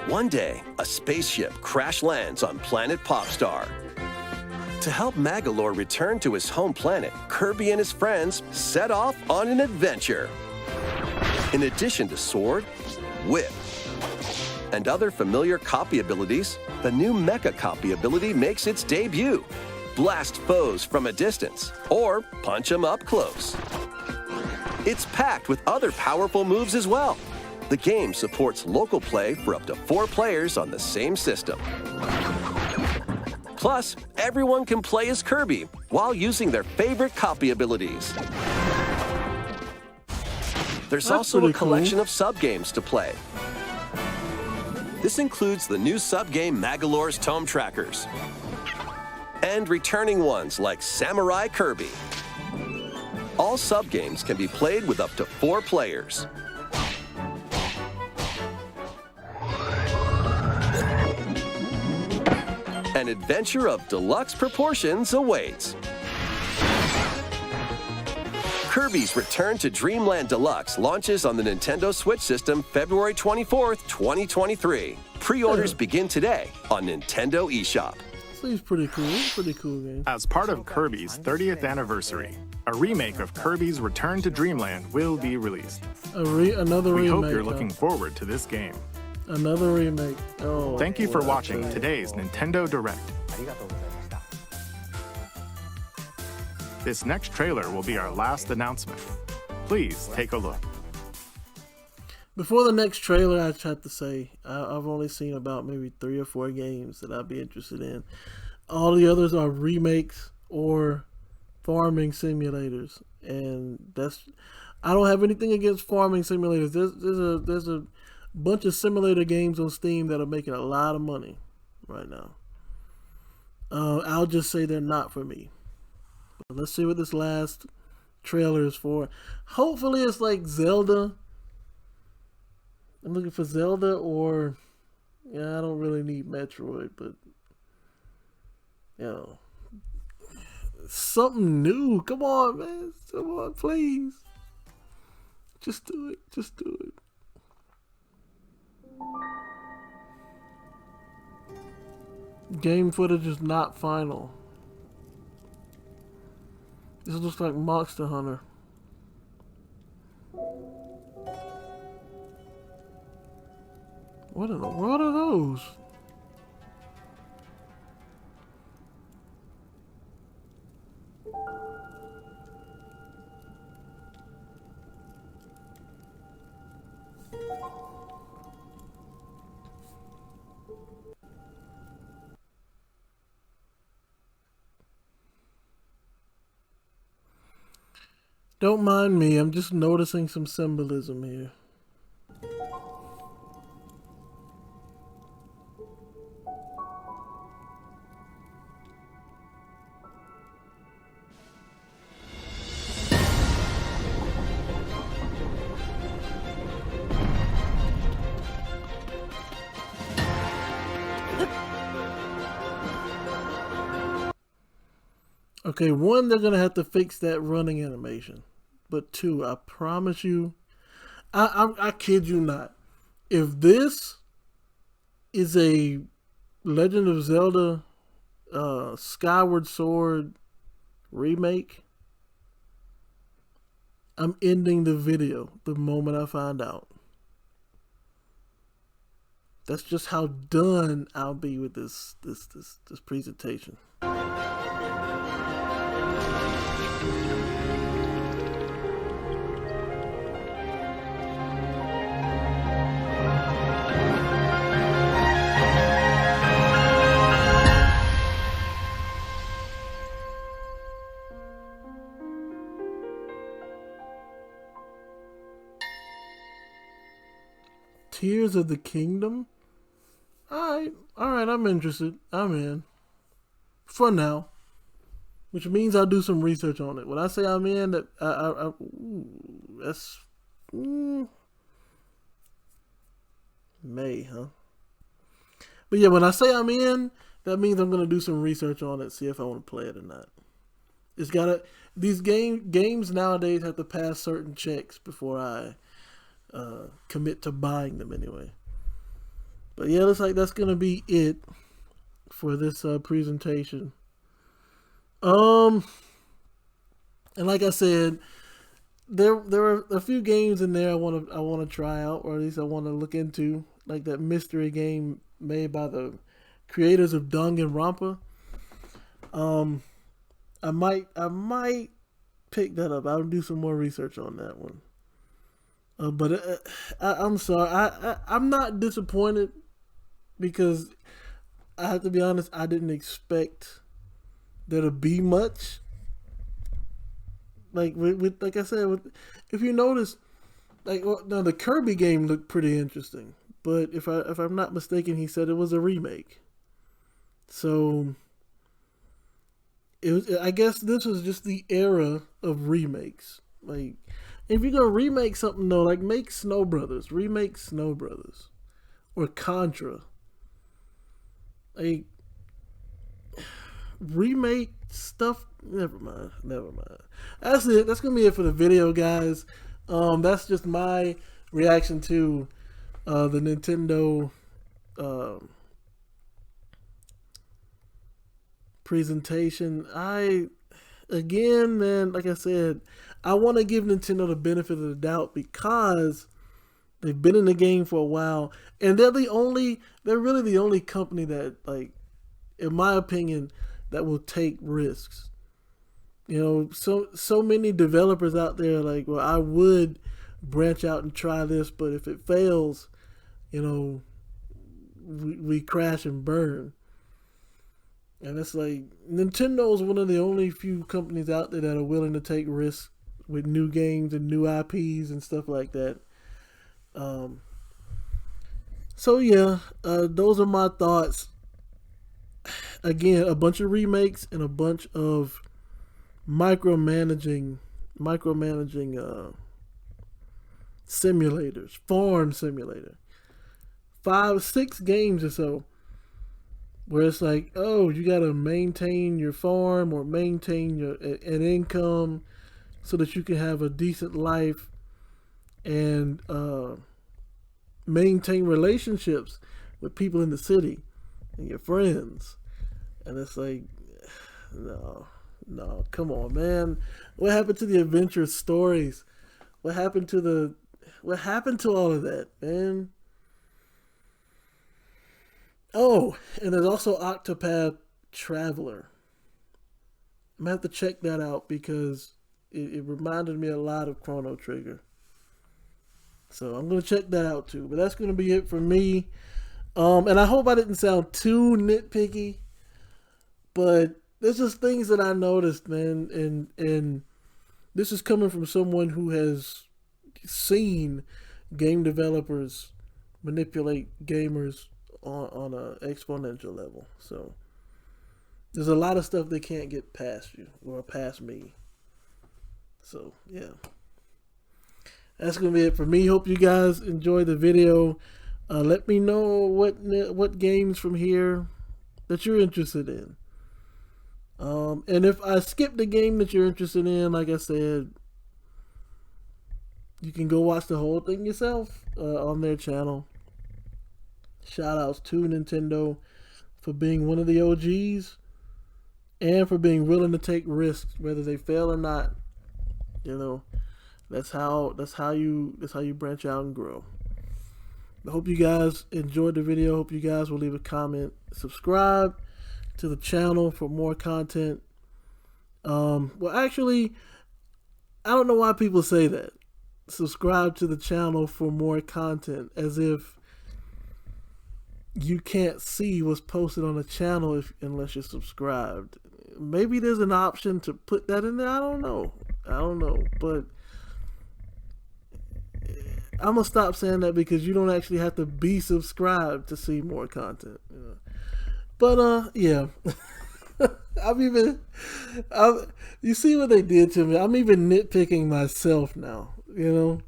One day, a spaceship crash lands on planet Popstar. To help Magolor return to his home planet, Kirby and his friends set off on an adventure. In addition to Sword, Whip, and other familiar copy abilities, the new Mecha copy ability makes its debut. Blast foes from a distance, or punch them up close. It's packed with other powerful moves as well. The game supports local play for up to 4 players on the same system. Plus, everyone can play as Kirby while using their favorite copy abilities. There's also a collection of sub-games to play. This includes the new sub-game Magolor's Tome Trackers, and returning ones like Samurai Kirby. All sub-games can be played with up to 4 players. An adventure of deluxe proportions awaits. Kirby's Return to Dreamland Deluxe launches on the Nintendo Switch system February 24th, 2023. Pre-orders begin today on Nintendo eShop. Seems pretty cool game. As part of Kirby's 30th anniversary, a remake of Kirby's Return to Dreamland will be released. Another remake. We hope you're looking forward to this game. Another remake. Oh. Thank you for watching today's Nintendo Direct. This next trailer will be our last announcement. Please take a look. Before the next trailer, I just have to say, I've only seen about maybe 3 or 4 games that I'd be interested in. All the others are remakes or farming simulators, and I don't have anything against farming simulators. There's a bunch of simulator games on Steam that are making a lot of money right now. I'll just say they're not for me. But let's see what this last trailer is for. Hopefully it's like Zelda. I'm looking for Zelda, or I don't really need Metroid, but something new. Come on, man. Come on, please. Just do it. Just do it. Game footage is not final. This looks like Monster Hunter. What in the world are those? Don't mind me, I'm just noticing some symbolism here. Okay, 1, they're gonna have to fix that running animation. But 2, I promise you, I kid you not, if this is a Legend of Zelda Skyward Sword remake, I'm ending the video the moment I find out. That's just how done I'll be with this presentation. Tears of the Kingdom? Alright, I'm interested. I'm in. For now. Which means I'll do some research on it. When I say I'm in, that's... May, huh? But yeah, when I say I'm in, that means I'm going to do some research on it, see if I want to play it or not. these games nowadays have to pass certain checks before I commit to buying them anyway. But yeah, looks like that's gonna be it for this presentation. And like I said, there are a few games in there I want to try out, or at least I want to look into, like that mystery game made by the creators of Danganronpa. I might pick that up. I'll do some more research on that one. But I'm sorry, I'm not disappointed, because I have to be honest, I didn't expect there to be much. Like like I said, if you notice, like, now the Kirby game looked pretty interesting, but if I'm not mistaken, he said it was a remake. So I guess this was just the era of remakes. Like, if you're gonna remake something though, like make Snow Brothers, remake Snow Brothers, or Contra. Like, remake stuff. Never mind. That's it. That's gonna be it for the video, guys. That's just my reaction to the Nintendo presentation. Again, man, like I said, I want to give Nintendo the benefit of the doubt, because they've been in the game for a while, and they're really the only company that, like, in my opinion, that will take risks. You know, so many developers out there, like, well, I would branch out and try this, but if it fails, you know, we crash and burn. And it's like, Nintendo is one of the only few companies out there that are willing to take risks with new games and new IPs and stuff like that. So yeah, those are my thoughts. Again, a bunch of remakes and a bunch of micromanaging simulators, farm simulator, 5-6 games or so, where it's like, oh, you got to maintain your farm or maintain an income so that you can have a decent life and maintain relationships with people in the city and your friends. And it's like, no, come on, man. What happened to the adventure stories? What happened to all of that, man? Oh, and there's also Octopath Traveler. I'm going to have to check that out, because it reminded me a lot of Chrono Trigger. So I'm going to check that out too. But that's going to be it for me. And I hope I didn't sound too nitpicky, but there's just things that I noticed, man. And this is coming from someone who has seen game developers manipulate gamers on an exponential level. So there's a lot of stuff they can't get past you or past me. So yeah, that's gonna be it for me. Hope you guys enjoyed the video. Let me know what games from here that you're interested in. And if I skipped the game that you're interested in, like I said, you can go watch the whole thing yourself on their channel. Shout outs to Nintendo for being one of the OGs and for being willing to take risks, whether they fail or not. You know, that's how you branch out and grow. I hope you guys enjoyed the video. Hope you guys will leave a comment, subscribe to the channel for more content. Well, actually, I don't know why people say that. Subscribe to the channel for more content, as if you can't see what's posted on the channel unless you're subscribed. Maybe there's an option to put that in there. I don't know, but I'm gonna stop saying that, because you don't actually have to be subscribed to see more content. You know? But yeah, you see what they did to me. I'm even nitpicking myself now, you know.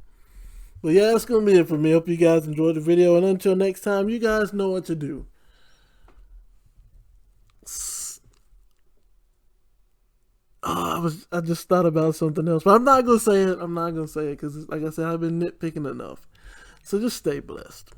But yeah, that's gonna be it for me. Hope you guys enjoyed the video, and until next time, you guys know what to do. I just thought about something else, but I'm not gonna say it. I'm not gonna say it because, like I said, I've been nitpicking enough. So just stay blessed.